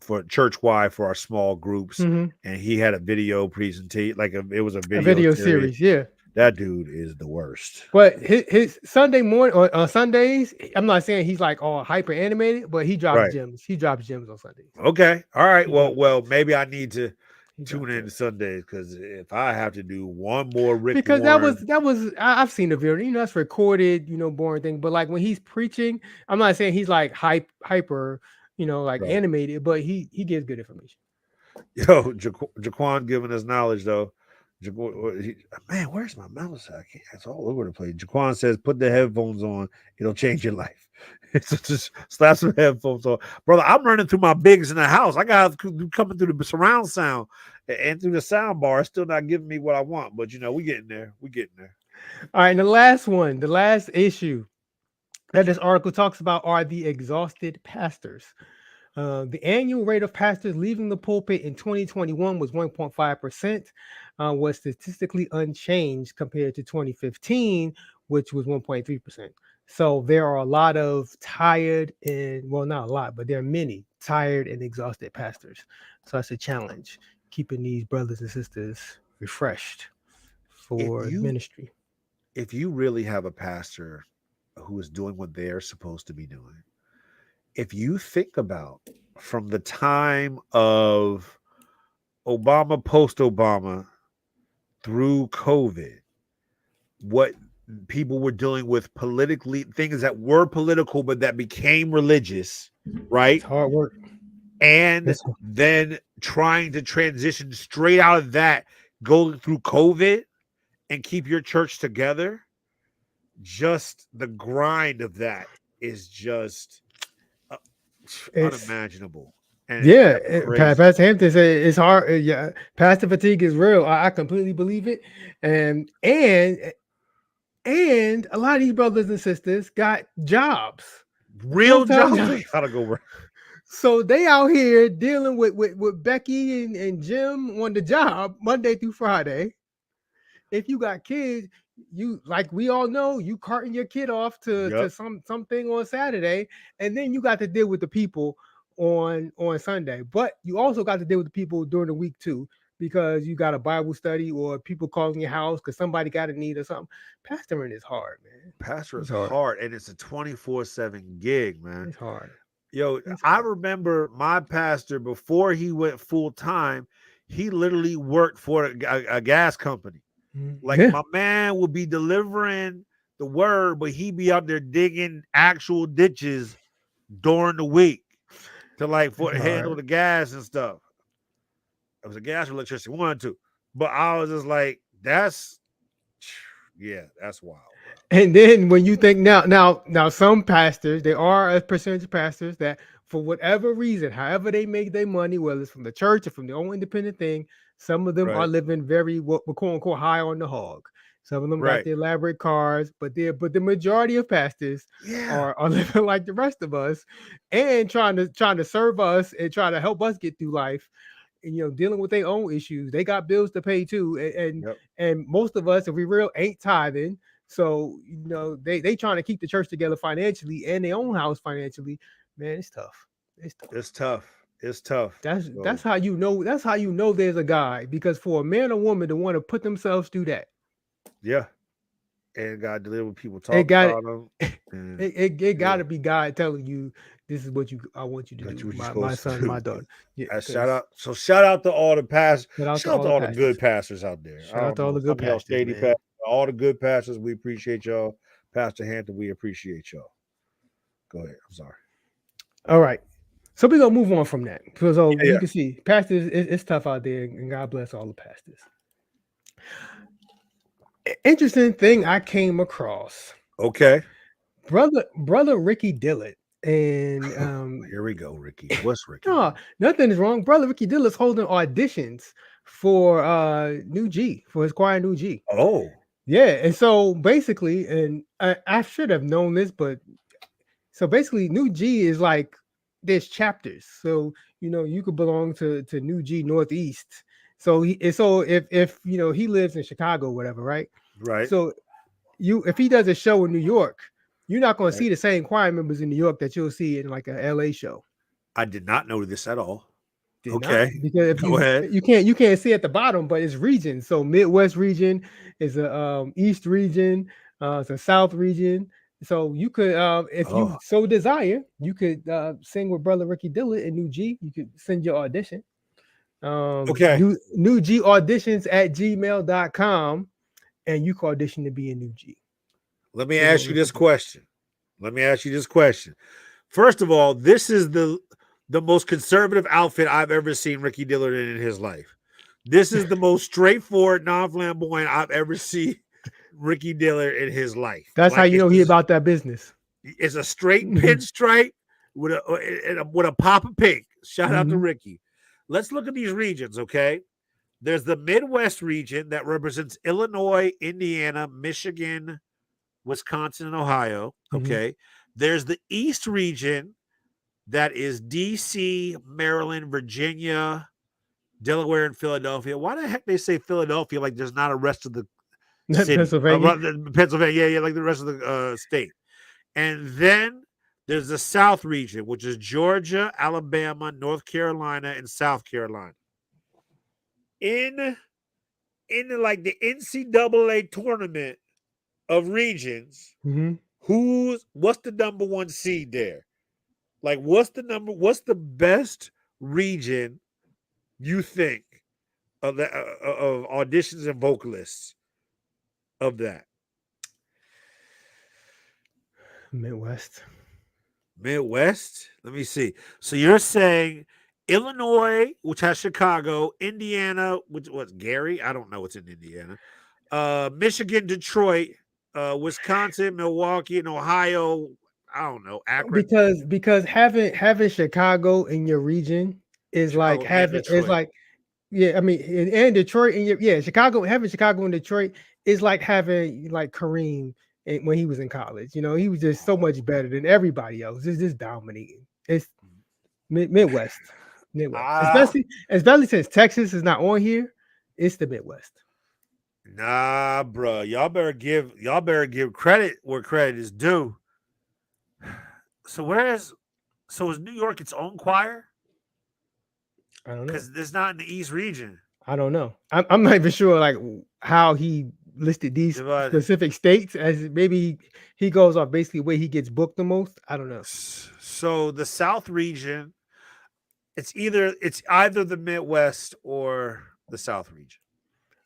[SPEAKER 2] for church wide for our small groups,
[SPEAKER 1] Hmm.
[SPEAKER 2] and he had a video presentation, it was a
[SPEAKER 1] A
[SPEAKER 2] video
[SPEAKER 1] video
[SPEAKER 2] series.
[SPEAKER 1] series, yeah.
[SPEAKER 2] That dude is the worst.
[SPEAKER 1] But his Sunday morning or on Sundays, I'm not saying he's like all hyper animated, but he drops
[SPEAKER 2] Right.
[SPEAKER 1] gems. He drops gems on Sundays.
[SPEAKER 2] Okay. All right.
[SPEAKER 1] He
[SPEAKER 2] Well,
[SPEAKER 1] drops gems.
[SPEAKER 2] maybe I need to
[SPEAKER 1] He
[SPEAKER 2] tune
[SPEAKER 1] drops
[SPEAKER 2] in
[SPEAKER 1] gems.
[SPEAKER 2] to Sundays because if I have to do one more Rick
[SPEAKER 1] Because
[SPEAKER 2] Warren,
[SPEAKER 1] I've seen the video, that's recorded, boring thing. But like when he's preaching, I'm not saying he's like hyper, like
[SPEAKER 2] right?
[SPEAKER 1] animated, but he gives good information.
[SPEAKER 2] Yo, Jaquan giving us knowledge though. Man, where's my mouse? I can't. It's all over the place. Jaquan says, "Put the headphones on. It'll change your life." It's just slap some headphones on, brother. I'm running through my bigs in the house. I got coming through the surround sound and through the sound bar. It's still not giving me what I want, but we getting there. We getting there.
[SPEAKER 1] All right, and the last issue that this article talks about are the exhausted pastors. The annual rate of pastors leaving the pulpit in 2021 was 1.5%, was statistically unchanged compared to 2015, which was 1.3%. So there are a lot of tired and, well, not a lot, but there are many tired and exhausted pastors. So that's a challenge, keeping these brothers and sisters. refreshed
[SPEAKER 2] if
[SPEAKER 1] for
[SPEAKER 2] you
[SPEAKER 1] ministry.
[SPEAKER 2] if you really have a pastor who is doing what they're supposed to be doing, if you think about from the time of Obama, post Obama, through COVID, what people were dealing with politically, things that were political but that became religious,
[SPEAKER 1] It's
[SPEAKER 2] right?
[SPEAKER 1] hard work.
[SPEAKER 2] And
[SPEAKER 1] It's
[SPEAKER 2] then trying to transition straight out of that, going through COVID and keep your church together. Just the grind of that is just uh,
[SPEAKER 1] it's
[SPEAKER 2] unimaginable
[SPEAKER 1] yeah.
[SPEAKER 2] and crazy.
[SPEAKER 1] Pastor Hampton said it's hard. Yeah, pastor fatigue is real. I completely believe it, and a lot of these brothers and sisters got jobs, full
[SPEAKER 2] Real
[SPEAKER 1] time
[SPEAKER 2] jobs
[SPEAKER 1] jobs.
[SPEAKER 2] they gotta go work.
[SPEAKER 1] So they out here dealing with Becky and Jim on the job Monday through Friday. If you got kids, you like we all know, you carting your kid off to
[SPEAKER 2] Yep.
[SPEAKER 1] something on Saturday, and then you got to deal with the people on Sunday. But you also got to deal with the people during the week too, because you got a Bible study or people calling your house because somebody got a need or something. Pastoring is hard, man.
[SPEAKER 2] Pastor is
[SPEAKER 1] It's hard.
[SPEAKER 2] hard and it's a 24/7 gig, man.
[SPEAKER 1] It's hard.
[SPEAKER 2] Yo,
[SPEAKER 1] It's
[SPEAKER 2] I
[SPEAKER 1] hard.
[SPEAKER 2] remember my pastor before he went full time, he literally worked for a gas company. Like
[SPEAKER 1] Yeah.
[SPEAKER 2] my man would be delivering the word, but he'd be out there digging actual ditches during the week to like
[SPEAKER 1] It's
[SPEAKER 2] for handle
[SPEAKER 1] hard.
[SPEAKER 2] the gas and stuff. It was a gas or electricity, one or two. But I was just like, that's yeah, that's wild, bro.
[SPEAKER 1] And then when you think now, some pastors, there are a percentage of pastors that, for whatever reason, however they make their money, whether it's from the church or from their own independent thing, some of them are
[SPEAKER 2] Right,
[SPEAKER 1] living very what we quote unquote high on the hog. Some of them got
[SPEAKER 2] right.
[SPEAKER 1] the elaborate cars, but the majority of pastors
[SPEAKER 2] Yeah.
[SPEAKER 1] are living like the rest of us and trying to serve us and try to help us get through life. And, dealing with their own issues. They got bills to pay too,
[SPEAKER 2] Yep.
[SPEAKER 1] and most of us, if we real, ain't tithing. So they trying to keep the church together financially and their own house financially. Man, it's tough. It's tough.
[SPEAKER 2] It's tough. It's tough.
[SPEAKER 1] That's
[SPEAKER 2] So
[SPEAKER 1] how you know. That's how you know there's a guy, because for a man or woman to want to put themselves through that,
[SPEAKER 2] yeah. And God deliver people
[SPEAKER 1] it
[SPEAKER 2] talk
[SPEAKER 1] got
[SPEAKER 2] about them. And
[SPEAKER 1] it got
[SPEAKER 2] yeah,
[SPEAKER 1] to be God telling you this is what you I want you to
[SPEAKER 2] that's
[SPEAKER 1] do,
[SPEAKER 2] what you're
[SPEAKER 1] my
[SPEAKER 2] supposed to
[SPEAKER 1] son, my
[SPEAKER 2] do.
[SPEAKER 1] daughter. Yeah,
[SPEAKER 2] Shout
[SPEAKER 1] because
[SPEAKER 2] out. So shout out to all the pastors.
[SPEAKER 1] shout out to
[SPEAKER 2] Shout out
[SPEAKER 1] all
[SPEAKER 2] to
[SPEAKER 1] the
[SPEAKER 2] all the
[SPEAKER 1] pastors.
[SPEAKER 2] good pastors out there. I
[SPEAKER 1] Shout out
[SPEAKER 2] don't
[SPEAKER 1] to all
[SPEAKER 2] know.
[SPEAKER 1] the good
[SPEAKER 2] Some of y'all
[SPEAKER 1] pastors,
[SPEAKER 2] shady
[SPEAKER 1] man.
[SPEAKER 2] pastors. All the good pastors, we appreciate y'all. Pastor Hampton, we appreciate y'all. Go ahead. I'm sorry.
[SPEAKER 1] All right. So we're gonna move on from that. So
[SPEAKER 2] Yeah,
[SPEAKER 1] you
[SPEAKER 2] yeah.
[SPEAKER 1] can see pastors, it's tough out there, and God bless all the pastors. Interesting thing I came across.
[SPEAKER 2] Okay.
[SPEAKER 1] Brother Ricky Dillard. And
[SPEAKER 2] Here we go, Ricky. What's Ricky
[SPEAKER 1] no,
[SPEAKER 2] doing?
[SPEAKER 1] nothing is wrong. Brother Ricky Dillard's holding auditions for New G, for his choir New G.
[SPEAKER 2] Oh,
[SPEAKER 1] Yeah, and so basically, and I should have known this, but so basically, New G is like there's chapters. So you could belong to New G Northeast. So if he lives in Chicago, or whatever, right?
[SPEAKER 2] right.
[SPEAKER 1] So if he does a show in New York, you're not going to
[SPEAKER 2] Right.
[SPEAKER 1] see the same choir members in New York that you'll see in like a LA show.
[SPEAKER 2] I did not know this at all.
[SPEAKER 1] Did not,
[SPEAKER 2] Okay.
[SPEAKER 1] because if
[SPEAKER 2] Go ahead.
[SPEAKER 1] you can't see at the bottom, but it's region. So Midwest region is a East region, it's a South region. So you could, if you
[SPEAKER 2] Oh,
[SPEAKER 1] so desire, you could sing with Brother Ricky Dillard in New G. You could send your audition.
[SPEAKER 2] okay.
[SPEAKER 1] New G auditions at gmail.com, and you can audition to be in New G.
[SPEAKER 2] Let me
[SPEAKER 1] Sing with
[SPEAKER 2] ask you
[SPEAKER 1] Ricky
[SPEAKER 2] this
[SPEAKER 1] Dillard.
[SPEAKER 2] question. Let me ask you this question. First of all, this is the most conservative outfit I've ever seen Ricky Dillard in his life. This is the most straightforward, non-flamboyant I've ever seen Ricky Dillard in his life.
[SPEAKER 1] That's how
[SPEAKER 2] Like
[SPEAKER 1] you know he about that business.
[SPEAKER 2] it's a straight
[SPEAKER 1] Mhm.
[SPEAKER 2] pinstripe with a pop of pink. Shout out to
[SPEAKER 1] Mhm.
[SPEAKER 2] Ricky. Let's look at these regions, okay? There's the Midwest region that represents Illinois, Indiana, Michigan, Wisconsin, and Ohio.
[SPEAKER 1] Mhm.
[SPEAKER 2] Okay. There's the East region that is DC, Maryland, Virginia, Delaware, and Philadelphia. Why the heck they say Philadelphia like there's not a rest of the city?
[SPEAKER 1] Pennsylvania.
[SPEAKER 2] Pennsylvania, yeah, like the rest of the state. And then there's the South region, which is Georgia, Alabama, North Carolina, and South Carolina. In in the NCAA tournament of regions,
[SPEAKER 1] Mm-hmm.
[SPEAKER 2] what's the number one seed there? Like, what's the best region you think of of auditions and vocalists of that?
[SPEAKER 1] Midwest.
[SPEAKER 2] Midwest? Let me see. So you're saying Illinois, which has Chicago, Indiana, which what's Gary? I don't know what's in Indiana. Michigan, Detroit, Wisconsin, Milwaukee, and Ohio. I don't know. Akron,
[SPEAKER 1] Because having Chicago in your region is like
[SPEAKER 2] Chicago, and
[SPEAKER 1] having is
[SPEAKER 2] Detroit.
[SPEAKER 1] like yeah, I mean and Detroit in your yeah, Chicago having Chicago and Detroit is like having like Kareem when he was in college. You know, he was just so much better than everybody else. Just dominating. It's Midwest. Midwest.
[SPEAKER 2] Ah,
[SPEAKER 1] Especially since Texas is not on here, it's the Midwest.
[SPEAKER 2] nah, bro. Y'all better give credit where credit is due. So is New York its own choir?
[SPEAKER 1] I don't know.
[SPEAKER 2] Because it's not in the East region.
[SPEAKER 1] I don't know. I'm not even sure like how he listed these
[SPEAKER 2] But
[SPEAKER 1] specific states as maybe he goes off basically where he gets booked the most. I don't know.
[SPEAKER 2] so the South region, it's either the Midwest or the South region.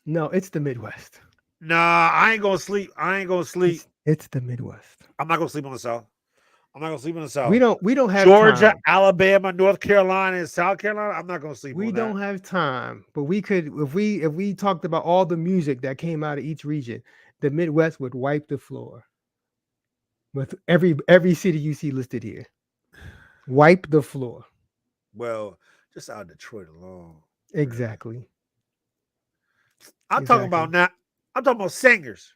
[SPEAKER 1] No, it's the Midwest.
[SPEAKER 2] Nah, I ain't gonna sleep. I ain't gonna sleep.
[SPEAKER 1] It's the Midwest.
[SPEAKER 2] I'm not gonna sleep on the South. I'm not gonna sleep on the South.
[SPEAKER 1] We don't have
[SPEAKER 2] Georgia,
[SPEAKER 1] time.
[SPEAKER 2] Alabama, North Carolina, and South Carolina. I'm not gonna sleep
[SPEAKER 1] We
[SPEAKER 2] on that.
[SPEAKER 1] don't have time, but we could if we talked about all the music that came out of each region, the Midwest would wipe the floor with every city you see listed here. Wipe the floor.
[SPEAKER 2] Well, just out of Detroit alone.
[SPEAKER 1] Exactly.
[SPEAKER 2] I'm talking about
[SPEAKER 1] Exactly.
[SPEAKER 2] not. I'm talking about singers.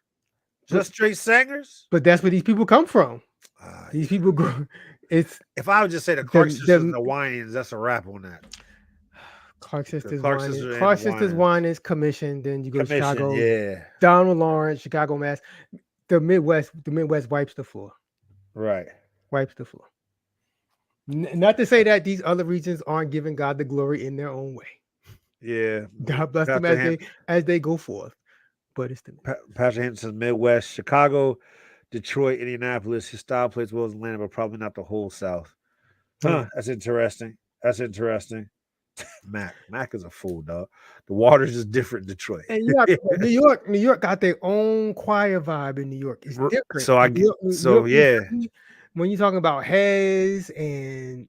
[SPEAKER 1] But
[SPEAKER 2] Just straight singers.
[SPEAKER 1] but that's where these people come from. These
[SPEAKER 2] Yeah.
[SPEAKER 1] people grow. It's
[SPEAKER 2] If I would just say the Clark sisters and
[SPEAKER 1] the
[SPEAKER 2] the Winans, that's a wrap on that.
[SPEAKER 1] Clark sisters
[SPEAKER 2] Clark
[SPEAKER 1] wine is
[SPEAKER 2] sisters and
[SPEAKER 1] Clark
[SPEAKER 2] the
[SPEAKER 1] sisters
[SPEAKER 2] Winans.
[SPEAKER 1] wine is commissioned. Then you go to
[SPEAKER 2] Commission,
[SPEAKER 1] Chicago,
[SPEAKER 2] yeah.
[SPEAKER 1] Donald Lawrence, Chicago Mass. The Midwest wipes the floor.
[SPEAKER 2] Right.
[SPEAKER 1] Wipes the floor. Not to say that these other regions aren't giving God the glory in their own way.
[SPEAKER 2] Yeah.
[SPEAKER 1] God bless them
[SPEAKER 2] Pastor
[SPEAKER 1] as they go forth. But it's the
[SPEAKER 2] Pastor Henderson's Midwest, Chicago, Detroit, Indianapolis. His style plays well as Atlanta, but probably not the whole South. Huh. That's interesting. That's interesting. Mac is a fool, dog. The waters is different in Detroit.
[SPEAKER 1] And New York got their own choir vibe in New York. It's different.
[SPEAKER 2] So I get yeah.
[SPEAKER 1] When you're talking about Hez and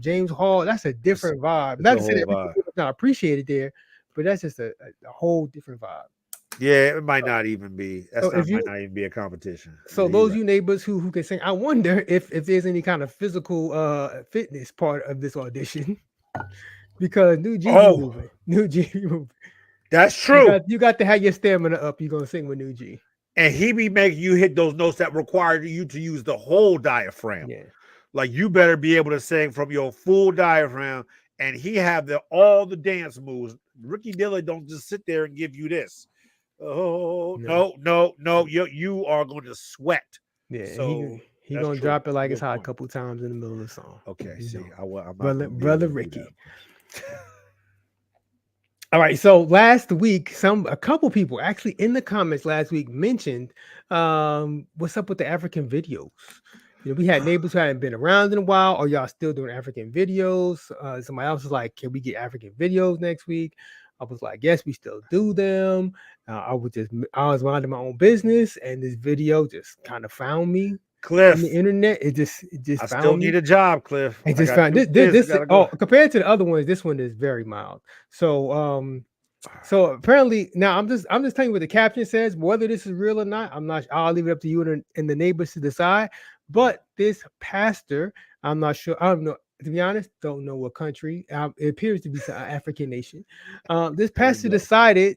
[SPEAKER 1] James Hall, that's a different vibe. Not to say that it's not appreciated there, but that's just a whole different vibe.
[SPEAKER 2] Yeah, it might not even be. Might not even be a competition.
[SPEAKER 1] So those you neighbors who can sing, I wonder if there's any kind of physical fitness part of this audition. Because New G moving. New G moving.
[SPEAKER 2] That's true.
[SPEAKER 1] You got to have your stamina up. You're gonna sing with New G.
[SPEAKER 2] And he be making you hit those notes that require you to use the whole diaphragm.
[SPEAKER 1] Yeah.
[SPEAKER 2] Like you better be able to sing from your full diaphragm. And he have all the dance moves. Ricky Dillard don't just sit there and give you this. Oh no! You are going to sweat.
[SPEAKER 1] Yeah, so he gonna drop it like it's hot a couple times in the middle of the song.
[SPEAKER 2] Okay, see, I'm
[SPEAKER 1] brother Ricky. All right, so last week, a couple people actually in the comments last week mentioned what's up with the African videos. You know, we had neighbors who hadn't been around in a while. Or y'all still doing African videos? Somebody else was like, "Can we get African videos next week?" I was like, "Yes, we still do them." I was minding my own business, and this video just kind of found me.
[SPEAKER 2] Cliff,
[SPEAKER 1] on the internet, it just
[SPEAKER 2] I still need a job, Cliff.
[SPEAKER 1] I just found this. Compared to the other ones, this one is very mild. So apparently now I'm just telling you what the caption says. Whether this is real or not, I'm not. I'll leave it up to you and the neighbors to decide. But this pastor, I'm not sure. I don't know. To be honest, don't know what country. It appears to be an African nation. This pastor decided.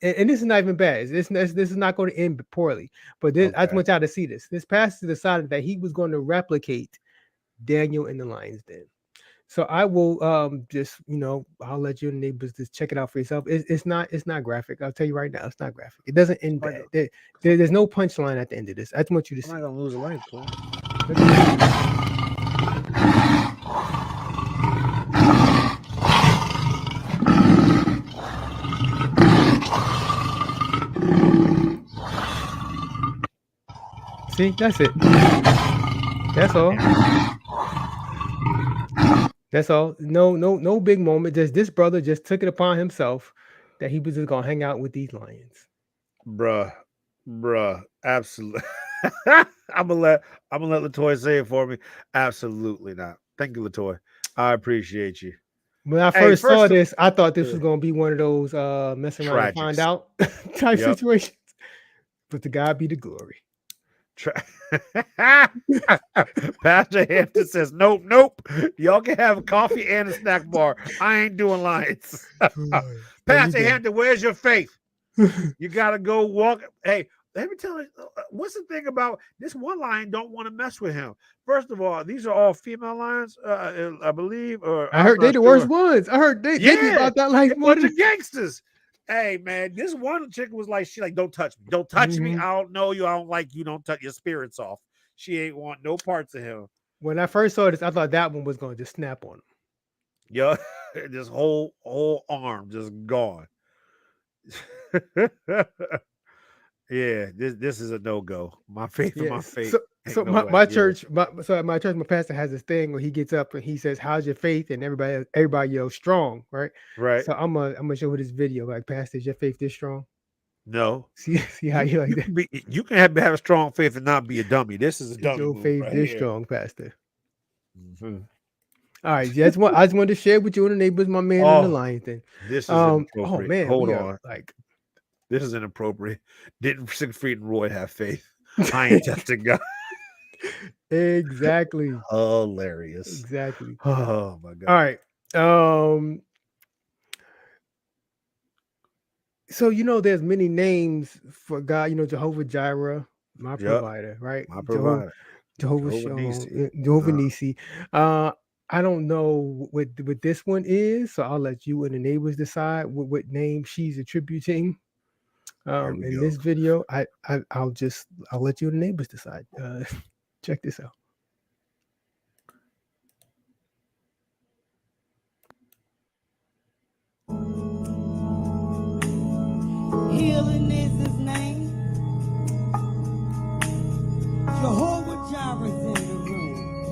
[SPEAKER 1] And this is not even bad. This is not going to end poorly. But I just want y'all to see this. This pastor decided that he was going to replicate Daniel in the lion's den. So I will I'll let your neighbors just check it out for yourself. It's not graphic. I'll tell you right now, it's not graphic. It doesn't end bad. There's no punchline at the end of this. I just want you to see.
[SPEAKER 2] I'm not gonna lose a life,
[SPEAKER 1] See, that's it. That's all. That's all. No big moment. Just this brother just took it upon himself that he was just gonna hang out with these lions.
[SPEAKER 2] Bruh, bruh, absolutely. I'm gonna let Latoya say it for me. Absolutely not. Thank you, Latoya. I appreciate you.
[SPEAKER 1] When I
[SPEAKER 2] Hey,
[SPEAKER 1] first saw
[SPEAKER 2] first of
[SPEAKER 1] this, I thought this
[SPEAKER 2] uh,
[SPEAKER 1] was gonna be one of those mess around and find
[SPEAKER 2] tragics.
[SPEAKER 1] out type
[SPEAKER 2] Yep.
[SPEAKER 1] situations. But to God be the glory.
[SPEAKER 2] Tra- Pastor Hampton says, "Nope, nope. Y'all can have a coffee and a snack bar. I ain't doing lines."
[SPEAKER 1] There you
[SPEAKER 2] Pastor
[SPEAKER 1] go.
[SPEAKER 2] Hampton, where's your faith? You gotta go walk. Hey, let me tell you, what's the thing about this one lion? Don't want to mess with him. First of all, these are all female lions, I believe, or
[SPEAKER 1] I
[SPEAKER 2] I'm
[SPEAKER 1] heard they
[SPEAKER 2] not
[SPEAKER 1] the worst
[SPEAKER 2] sure.
[SPEAKER 1] ones. I heard they be
[SPEAKER 2] Yeah,
[SPEAKER 1] about that
[SPEAKER 2] they
[SPEAKER 1] life
[SPEAKER 2] a
[SPEAKER 1] more
[SPEAKER 2] bunch
[SPEAKER 1] than.
[SPEAKER 2] of gangsters. Hey man, this one chick was like, she like, don't touch me, don't touch me.
[SPEAKER 1] Mhm.
[SPEAKER 2] I don't know you, I don't like you, don't touch your spirits off. She ain't want no parts of him.
[SPEAKER 1] When I first saw this, I thought that one was gonna just snap on him.
[SPEAKER 2] Yo, this whole arm just gone. Yeah, this is a no go. My faith and my
[SPEAKER 1] Yes.
[SPEAKER 2] fate
[SPEAKER 1] So
[SPEAKER 2] ain't no
[SPEAKER 1] my,
[SPEAKER 2] way.
[SPEAKER 1] my
[SPEAKER 2] Yeah,
[SPEAKER 1] church, so at my church, my pastor has this thing where he gets up and he says, "How's your faith?" And everybody yells strong, right?
[SPEAKER 2] right.
[SPEAKER 1] So I'm gonna show this video. Like, Pastor, is your faith this strong?
[SPEAKER 2] No,
[SPEAKER 1] See how you like that?
[SPEAKER 2] you can have a strong faith and not be a dummy. This is a
[SPEAKER 1] Is
[SPEAKER 2] dummy
[SPEAKER 1] your
[SPEAKER 2] move
[SPEAKER 1] faith
[SPEAKER 2] right
[SPEAKER 1] this
[SPEAKER 2] here.
[SPEAKER 1] strong, Pastor?
[SPEAKER 2] Mhm.
[SPEAKER 1] All right, I just wanted to share with you and the neighbors, my man in the
[SPEAKER 2] Oh,
[SPEAKER 1] lion thing.
[SPEAKER 2] this is
[SPEAKER 1] Oh
[SPEAKER 2] inappropriate.
[SPEAKER 1] man,
[SPEAKER 2] Hold
[SPEAKER 1] we are
[SPEAKER 2] on.
[SPEAKER 1] like
[SPEAKER 2] This is inappropriate. Didn't Siegfried and Roy have faith? I ain't testing God.
[SPEAKER 1] exactly,
[SPEAKER 2] Hilarious.
[SPEAKER 1] exactly.
[SPEAKER 2] Oh my
[SPEAKER 1] All
[SPEAKER 2] god.
[SPEAKER 1] right. Um, so there's many names for God. Jehovah Jireh, my
[SPEAKER 2] Yep.
[SPEAKER 1] provider, right?
[SPEAKER 2] My provider.
[SPEAKER 1] Jehovah
[SPEAKER 2] Jehovah
[SPEAKER 1] Shalom,
[SPEAKER 2] Nisi.
[SPEAKER 1] Jehovah Nisi. Uh, I don't know what this one is, so I'll let you and the neighbors decide what name she's attributing.
[SPEAKER 2] Here we
[SPEAKER 1] In
[SPEAKER 2] go.
[SPEAKER 1] this video, I'll let you and the neighbors decide. Check this out.
[SPEAKER 3] Healing is his name. Jehovah Jireh's in the room.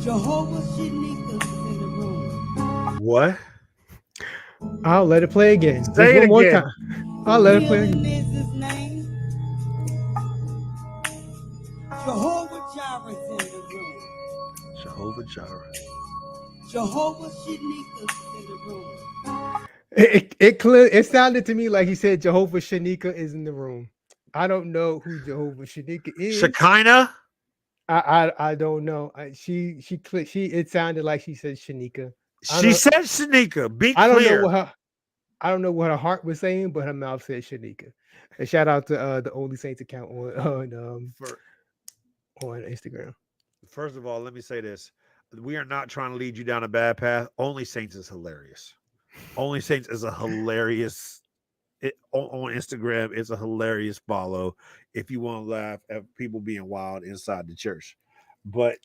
[SPEAKER 3] Jehovah Shinika's in the room.
[SPEAKER 2] What?
[SPEAKER 1] I'll let it play again, just
[SPEAKER 2] Say it
[SPEAKER 1] one more
[SPEAKER 2] again.
[SPEAKER 1] time. I'll let it play
[SPEAKER 3] Healing
[SPEAKER 1] again.
[SPEAKER 3] is his name. Jehovah Jireh's in the room.
[SPEAKER 2] Jehovah Jireh.
[SPEAKER 3] Jehovah Shinika's in the room.
[SPEAKER 1] It sounded to me like he said Jehovah Shanika is in the room. I don't know who Jehovah Shanika is.
[SPEAKER 2] Shekinah?
[SPEAKER 1] I don't know. It sounded like she said Shanika. I
[SPEAKER 2] She
[SPEAKER 1] don't
[SPEAKER 2] said Shanika. Be
[SPEAKER 1] I don't know
[SPEAKER 2] clear.
[SPEAKER 1] what her I don't know what her heart was saying, but her mouth said Shanika. And shout out to the Only Saints account
[SPEAKER 2] For,
[SPEAKER 1] on Instagram.
[SPEAKER 2] First of all, let me say this. We are not trying to lead you down a bad path. Only Saints is hilarious. Only Saints is a hilarious on Instagram. It's a hilarious follow if you want to laugh at people being wild inside the church. But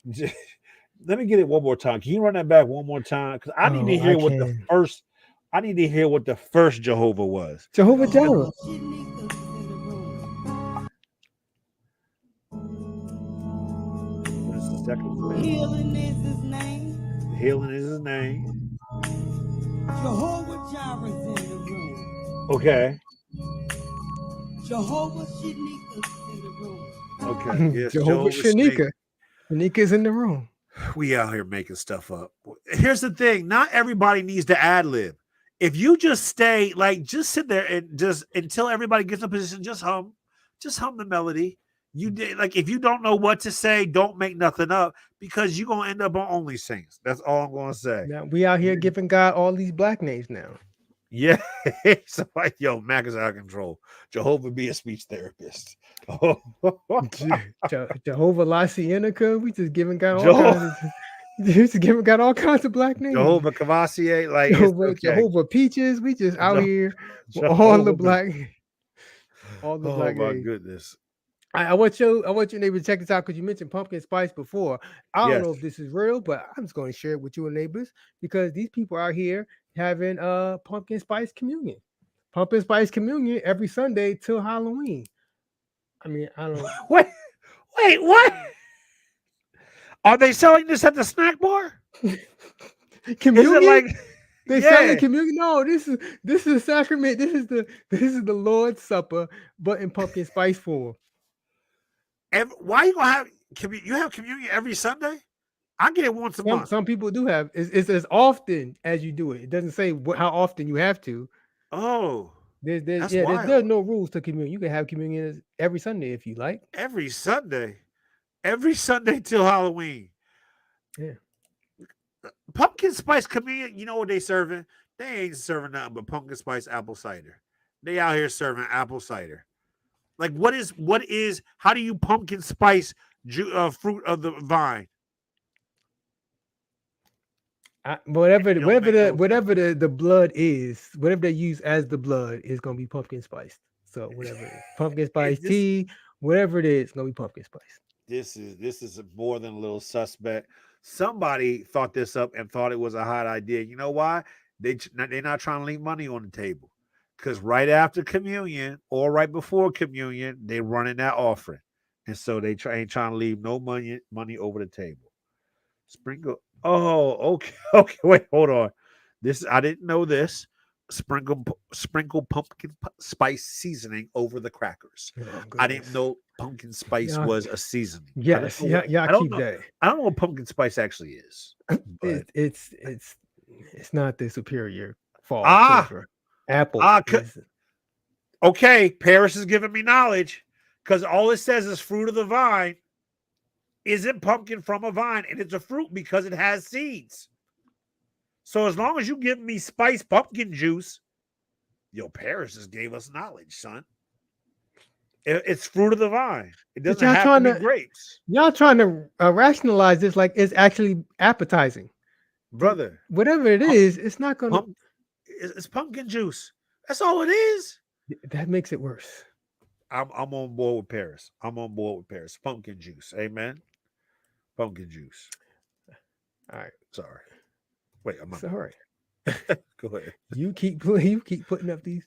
[SPEAKER 2] let me get it one more time. Can you run that back one more time? Because I need to
[SPEAKER 1] Oh, I
[SPEAKER 2] hear what the
[SPEAKER 1] can.
[SPEAKER 2] first. I need to hear what the first Jehovah was.
[SPEAKER 1] Jehovah
[SPEAKER 3] Jehovah
[SPEAKER 1] Jireh.
[SPEAKER 3] Shinika's in the room.
[SPEAKER 2] What is the second one?
[SPEAKER 3] Healing is his name.
[SPEAKER 2] Healing is his name.
[SPEAKER 3] Jehovah Jireh's in the room.
[SPEAKER 2] Okay.
[SPEAKER 3] Jehovah Shinika's in the room.
[SPEAKER 2] Okay. Yes,
[SPEAKER 1] Jehovah
[SPEAKER 2] Jehovah Snake.
[SPEAKER 1] Shanika. Shanika's in the room.
[SPEAKER 2] We out here making stuff up. Here's the thing: not everybody needs to ad lib. If you just stay, like, just sit there and just until everybody gets in position, just hum the melody. You did like if you don't know what to say, don't make nothing up because you're gonna end up on Only Saints. That's all I'm gonna say.
[SPEAKER 1] Now we out here giving God all these black names now.
[SPEAKER 2] Yeah, so like, yo, Mac is out of control. Jehovah be a speech therapist. Oh,
[SPEAKER 1] Jehovah La Cienega. We just giving God all
[SPEAKER 2] Jehovah,
[SPEAKER 1] kinds of just giving God all kinds of black names.
[SPEAKER 2] Jehovah Cavassier, like it's
[SPEAKER 1] Jehovah
[SPEAKER 2] okay.
[SPEAKER 1] Jehovah Peaches. We just out here with
[SPEAKER 2] Jehovah,
[SPEAKER 1] all the
[SPEAKER 2] oh
[SPEAKER 1] black
[SPEAKER 2] my
[SPEAKER 1] names.
[SPEAKER 2] goodness.
[SPEAKER 1] I want your neighbor to check this out because you mentioned pumpkin spice before. I don't
[SPEAKER 2] Yes.
[SPEAKER 1] know if this is real, but I'm just going to share it with you and neighbors because these people out here having pumpkin spice communion. Pumpkin spice communion every Sunday till Halloween. I mean, I don't.
[SPEAKER 2] Wait, what? Are they selling this at the snack bar? Is it
[SPEAKER 1] Communion?
[SPEAKER 2] like,
[SPEAKER 1] They selling
[SPEAKER 2] yeah?
[SPEAKER 1] communion? No, this is sacrament. This is the Lord's Supper, but in pumpkin spice form.
[SPEAKER 2] Why you gonna have you have communion every Sunday? I get it once a
[SPEAKER 1] Some
[SPEAKER 2] month.
[SPEAKER 1] some people do have. It's as often as you do it. It doesn't say how often you have to.
[SPEAKER 2] Oh,
[SPEAKER 1] There's
[SPEAKER 2] that's
[SPEAKER 1] yeah. There's
[SPEAKER 2] wild.
[SPEAKER 1] no rules to communion. You can have communion every Sunday if you like.
[SPEAKER 2] Every Sunday till Halloween.
[SPEAKER 1] Yeah.
[SPEAKER 2] Pumpkin spice communion. You know what they serving? They ain't serving nothing but pumpkin spice apple cider. They out here serving apple cider. Like what is? How do you pumpkin spice fruit of the vine?
[SPEAKER 1] Whatever
[SPEAKER 2] It don't make no sense.
[SPEAKER 1] the blood is, whatever they use as the blood is gonna be pumpkin spiced. So whatever it is, pumpkin spice
[SPEAKER 2] This
[SPEAKER 1] tea, whatever it is, it's gonna be pumpkin spice.
[SPEAKER 2] this is more than a little suspect. Somebody thought this up and thought it was a hot idea. You know why? They're not trying to leave money on the table, because right after communion or right before communion they running that offering, and so ain't trying to leave no money over the table. Sprinkle. Oh, okay, okay. Wait, hold on. This I didn't know this. Sprinkle pumpkin spice seasoning over the crackers.
[SPEAKER 1] Oh
[SPEAKER 2] I didn't
[SPEAKER 1] goodness.
[SPEAKER 2] know pumpkin spice
[SPEAKER 1] Yeah.
[SPEAKER 2] was a seasoning. I don't
[SPEAKER 1] Yes.
[SPEAKER 2] know
[SPEAKER 1] Yeah.
[SPEAKER 2] what
[SPEAKER 1] Y'all
[SPEAKER 2] I don't
[SPEAKER 1] keep
[SPEAKER 2] know.
[SPEAKER 1] that.
[SPEAKER 2] I don't know what pumpkin spice actually is. But
[SPEAKER 1] It's not the superior fall
[SPEAKER 2] ah
[SPEAKER 1] flavor. Apple
[SPEAKER 2] ah
[SPEAKER 1] is.
[SPEAKER 2] okay. Paris is giving me knowledge because all it says is fruit of the vine. Isn't pumpkin from a vine, and it's a fruit because it has seeds. So as long as you give me spiced pumpkin juice, yo, Paris just gave us knowledge, son. It's fruit of the vine. It
[SPEAKER 1] But
[SPEAKER 2] doesn't have to be grapes,
[SPEAKER 1] y'all trying to rationalize this like it's actually appetizing.
[SPEAKER 2] brother.
[SPEAKER 1] Whatever it
[SPEAKER 2] Pump,
[SPEAKER 1] is, it's not gonna.
[SPEAKER 2] it's pumpkin juice. That's all it is.
[SPEAKER 1] That makes it worse.
[SPEAKER 2] I'm on board with Paris. I'm on board with Paris. Pumpkin juice. Amen. Pumpkin juice.
[SPEAKER 1] All right.
[SPEAKER 2] Sorry. Wait, I'm not.
[SPEAKER 1] It's all right.
[SPEAKER 2] Go ahead.
[SPEAKER 1] You keep putting up these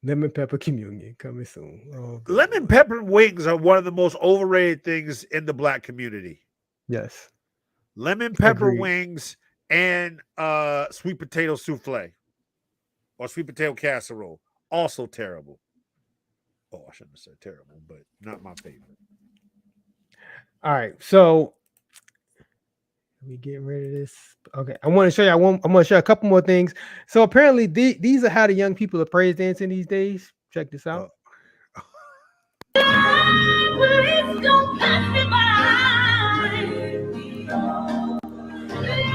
[SPEAKER 1] lemon pepper communion coming soon. Oh, good
[SPEAKER 2] Lemon
[SPEAKER 1] Lord.
[SPEAKER 2] pepper wings are one of the most overrated things in the black community.
[SPEAKER 1] Yes,
[SPEAKER 2] Lemon pepper
[SPEAKER 1] agreed.
[SPEAKER 2] wings and sweet potato souffle or sweet potato casserole. Also terrible. Oh, I shouldn't have said terrible, but not my favorite.
[SPEAKER 1] All right, so we getting rid of this. Okay, I want to show you. I'm going to show you a couple more things. So apparently, these are how the young people are praise dancing these days. Check this out.
[SPEAKER 3] Please don't pass me by. Please don't pass me by.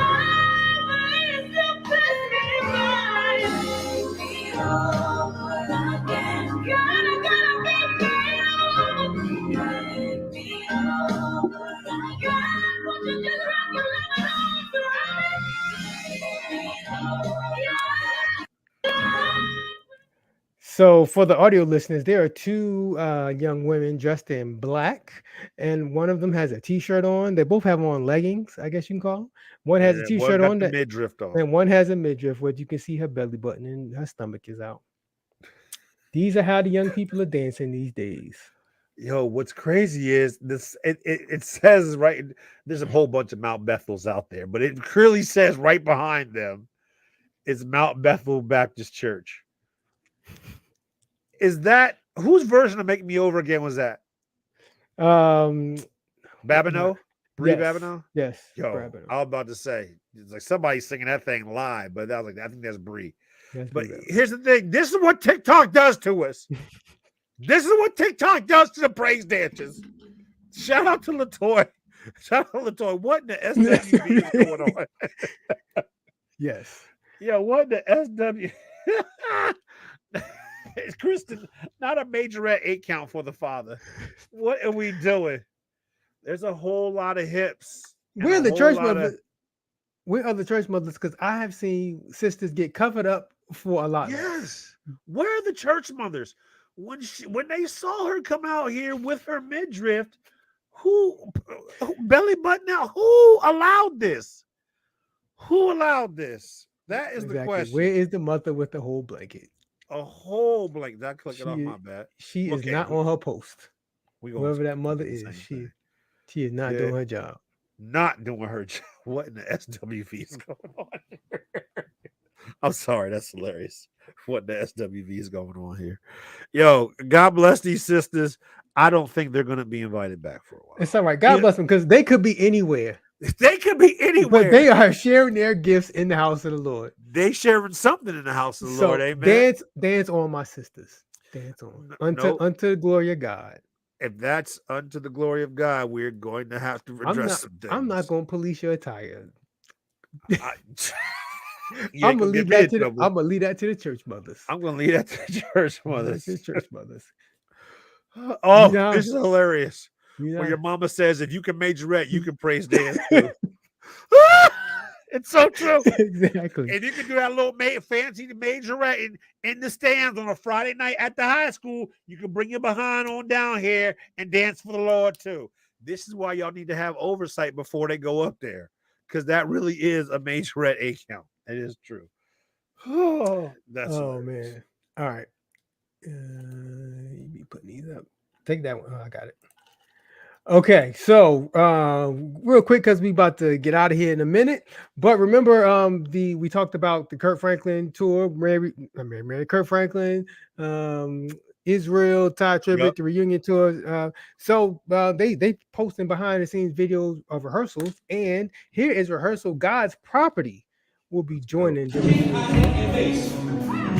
[SPEAKER 3] Gotta be free. God, won't you just rock your
[SPEAKER 1] So for the audio listeners, there are two young women dressed in black, and one of them has a t-shirt on. They both have on leggings, I guess you can call them. One has a
[SPEAKER 2] And one
[SPEAKER 1] t-shirt
[SPEAKER 2] got
[SPEAKER 1] on
[SPEAKER 2] the
[SPEAKER 1] that,
[SPEAKER 2] midriff on.
[SPEAKER 1] and one has a midriff where you can see her belly button and her stomach is out. These are how the young people are dancing these days.
[SPEAKER 2] Yo, what's crazy is this it says right, there's a whole bunch of Mount Bethels out there, but it clearly says right behind them is Mount Bethel Baptist Church. Is that whose version of Make Me Over Again was that?
[SPEAKER 1] Um,
[SPEAKER 2] Babineau? Brie
[SPEAKER 1] yes,
[SPEAKER 2] Babineau?
[SPEAKER 1] yes,
[SPEAKER 2] Yo,
[SPEAKER 1] Brabham.
[SPEAKER 2] I was about to say it's like somebody singing that thing live, but I was like, I think that's Brie.
[SPEAKER 1] Yes,
[SPEAKER 2] But
[SPEAKER 1] Brabham.
[SPEAKER 2] here's the thing: this is what TikTok does to us. This is what TikTok does to the praise dancers. Shout out to Latoya. Shout out to Latoya. What in the SWB is going on?
[SPEAKER 1] Yes.
[SPEAKER 2] Yeah, what in the SW? It's Kristen, not a majorette 8 count for the father. What are we doing? There's a whole lot of hips. And
[SPEAKER 1] We're
[SPEAKER 2] a
[SPEAKER 1] the
[SPEAKER 2] whole
[SPEAKER 1] church
[SPEAKER 2] lot
[SPEAKER 1] mother.
[SPEAKER 2] of
[SPEAKER 1] We're other church mothers because I have seen sisters get covered up for a lot less.
[SPEAKER 2] yes. Where are the church mothers? When they saw her come out here with her midriff, who belly button out? Who allowed this? Who allowed this? That is the
[SPEAKER 1] Exactly.
[SPEAKER 2] question.
[SPEAKER 1] Where is the mother with the whole blanket?
[SPEAKER 2] A whole blank. Did I click it off?
[SPEAKER 1] She
[SPEAKER 2] My bad.
[SPEAKER 1] she is
[SPEAKER 2] Okay.
[SPEAKER 1] not on her post.
[SPEAKER 2] We going
[SPEAKER 1] Whoever that
[SPEAKER 2] to
[SPEAKER 1] mother
[SPEAKER 2] do the
[SPEAKER 1] is,
[SPEAKER 2] same thing.
[SPEAKER 1] she is not
[SPEAKER 2] Yeah,
[SPEAKER 1] doing her job.
[SPEAKER 2] not doing her job. What in the SWV is going on here? I'm sorry, that's hilarious. What the SWV is going on here? Yo, God bless these sisters. I don't think they're gonna be invited back for a while.
[SPEAKER 1] It's all right. God
[SPEAKER 2] Yeah,
[SPEAKER 1] bless them because they could be anywhere,
[SPEAKER 2] they could be
[SPEAKER 1] but
[SPEAKER 2] anywhere.
[SPEAKER 1] they are sharing their gifts in the house of the Lord.
[SPEAKER 2] They sharing something in the house of the Lord,
[SPEAKER 1] So
[SPEAKER 2] amen.
[SPEAKER 1] dance on, my sisters. Dance on
[SPEAKER 2] No,
[SPEAKER 1] unto the glory of God.
[SPEAKER 2] if that's unto the glory of God, we're going to have to
[SPEAKER 1] I'm
[SPEAKER 2] address
[SPEAKER 1] not.
[SPEAKER 2] some
[SPEAKER 1] I'm not
[SPEAKER 2] things.
[SPEAKER 1] gonna police your attire.
[SPEAKER 2] I, you
[SPEAKER 1] I'm
[SPEAKER 2] ain't
[SPEAKER 1] gonna
[SPEAKER 2] gonna get
[SPEAKER 1] leave
[SPEAKER 2] me
[SPEAKER 1] that
[SPEAKER 2] in
[SPEAKER 1] to the.
[SPEAKER 2] trouble.
[SPEAKER 1] I'm gonna leave that to the church mothers.
[SPEAKER 2] I'm gonna leave that to the church
[SPEAKER 1] Leave that to the
[SPEAKER 2] mothers.
[SPEAKER 1] church mothers. You
[SPEAKER 2] Oh,
[SPEAKER 1] know.
[SPEAKER 2] this is hilarious.
[SPEAKER 1] You
[SPEAKER 2] When
[SPEAKER 1] know.
[SPEAKER 2] your mama says, if you can majorette, you can praise dance too. It's so true.
[SPEAKER 1] Exactly.
[SPEAKER 2] If you can do that little fancy majorette in the stands on a Friday night at the high school, you can bring your behind on down here and dance for the Lord too. This is why y'all need to have oversight before they go up there, because that really is a majorette A count. It is true. Oh, that's
[SPEAKER 1] Oh
[SPEAKER 2] hilarious.
[SPEAKER 1] man. All right. You be putting these up. Take that one. Oh, I got it. Okay, so real quick because we about to get out of here in a minute. But remember, we talked about the Kirk Franklin tour, Mary Kirk Franklin, um, Israel, Ty
[SPEAKER 2] Yep.
[SPEAKER 1] Tribbett, the reunion tour. They posting behind the scenes videos of rehearsals, and here is rehearsal. God's Property will be
[SPEAKER 2] Go.
[SPEAKER 1] joining the reunion tour.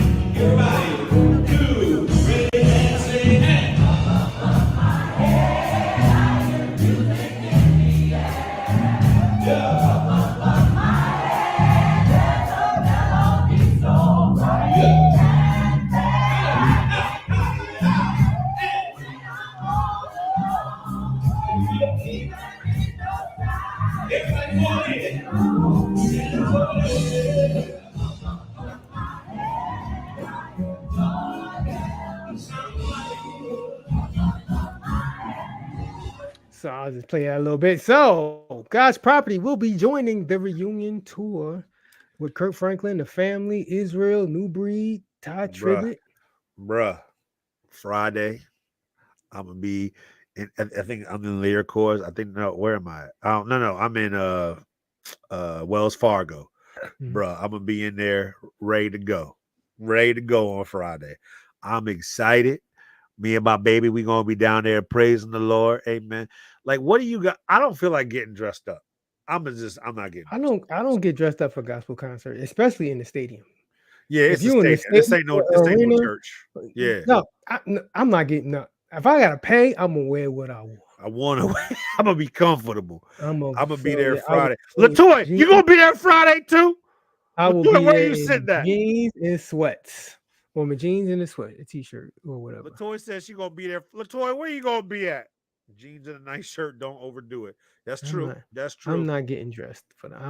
[SPEAKER 1] So I'll just play that a little bit. So God's Property will be joining the reunion tour with Kirk Franklin, the family, Israel, New Breed, Ty
[SPEAKER 2] Bruh,
[SPEAKER 1] Tribbett.
[SPEAKER 2] bruh. Friday, I'm gonna be in. I think I'm in Lear Course. I think no. Where am I? Oh no. I'm in Wells Fargo,
[SPEAKER 1] Mhm.
[SPEAKER 2] bruh. I'm gonna be in there, ready to go on Friday. I'm excited. Me and my baby, we gonna be down there praising the Lord. Amen. Like, what do you got? I don't feel like getting dressed up. I'm not getting
[SPEAKER 1] I
[SPEAKER 2] dressed up.
[SPEAKER 1] don't get dressed up for gospel concert, especially in the stadium.
[SPEAKER 2] Yeah,
[SPEAKER 1] If
[SPEAKER 2] it's a
[SPEAKER 1] you in the
[SPEAKER 2] stadium. This
[SPEAKER 1] stadium
[SPEAKER 2] ain't no
[SPEAKER 1] or arena,
[SPEAKER 2] church. Yeah.
[SPEAKER 1] no, I'm not getting up. If I gotta pay, I'm gonna wear what I want.
[SPEAKER 2] I want to. I'm gonna be comfortable.
[SPEAKER 1] I'm gonna
[SPEAKER 2] I'm gonna be
[SPEAKER 1] so
[SPEAKER 2] there
[SPEAKER 1] yeah, I will
[SPEAKER 2] Friday.
[SPEAKER 1] wear
[SPEAKER 2] Latoya, you
[SPEAKER 1] jeans.
[SPEAKER 2] gonna be there Friday too?
[SPEAKER 1] I will
[SPEAKER 2] Latoya,
[SPEAKER 1] be
[SPEAKER 2] where
[SPEAKER 1] there
[SPEAKER 2] you
[SPEAKER 1] in
[SPEAKER 2] sitting at?
[SPEAKER 1] jeans and sweats. Or my jeans and a sweat, a t-shirt or whatever.
[SPEAKER 2] Latoya says she gonna be there. Latoya, where you gonna be at? Jeans and a nice shirt. Don't overdo it. That's
[SPEAKER 1] I'm
[SPEAKER 2] true.
[SPEAKER 1] not
[SPEAKER 2] That's
[SPEAKER 1] I'm
[SPEAKER 2] true.
[SPEAKER 1] not getting dressed for that.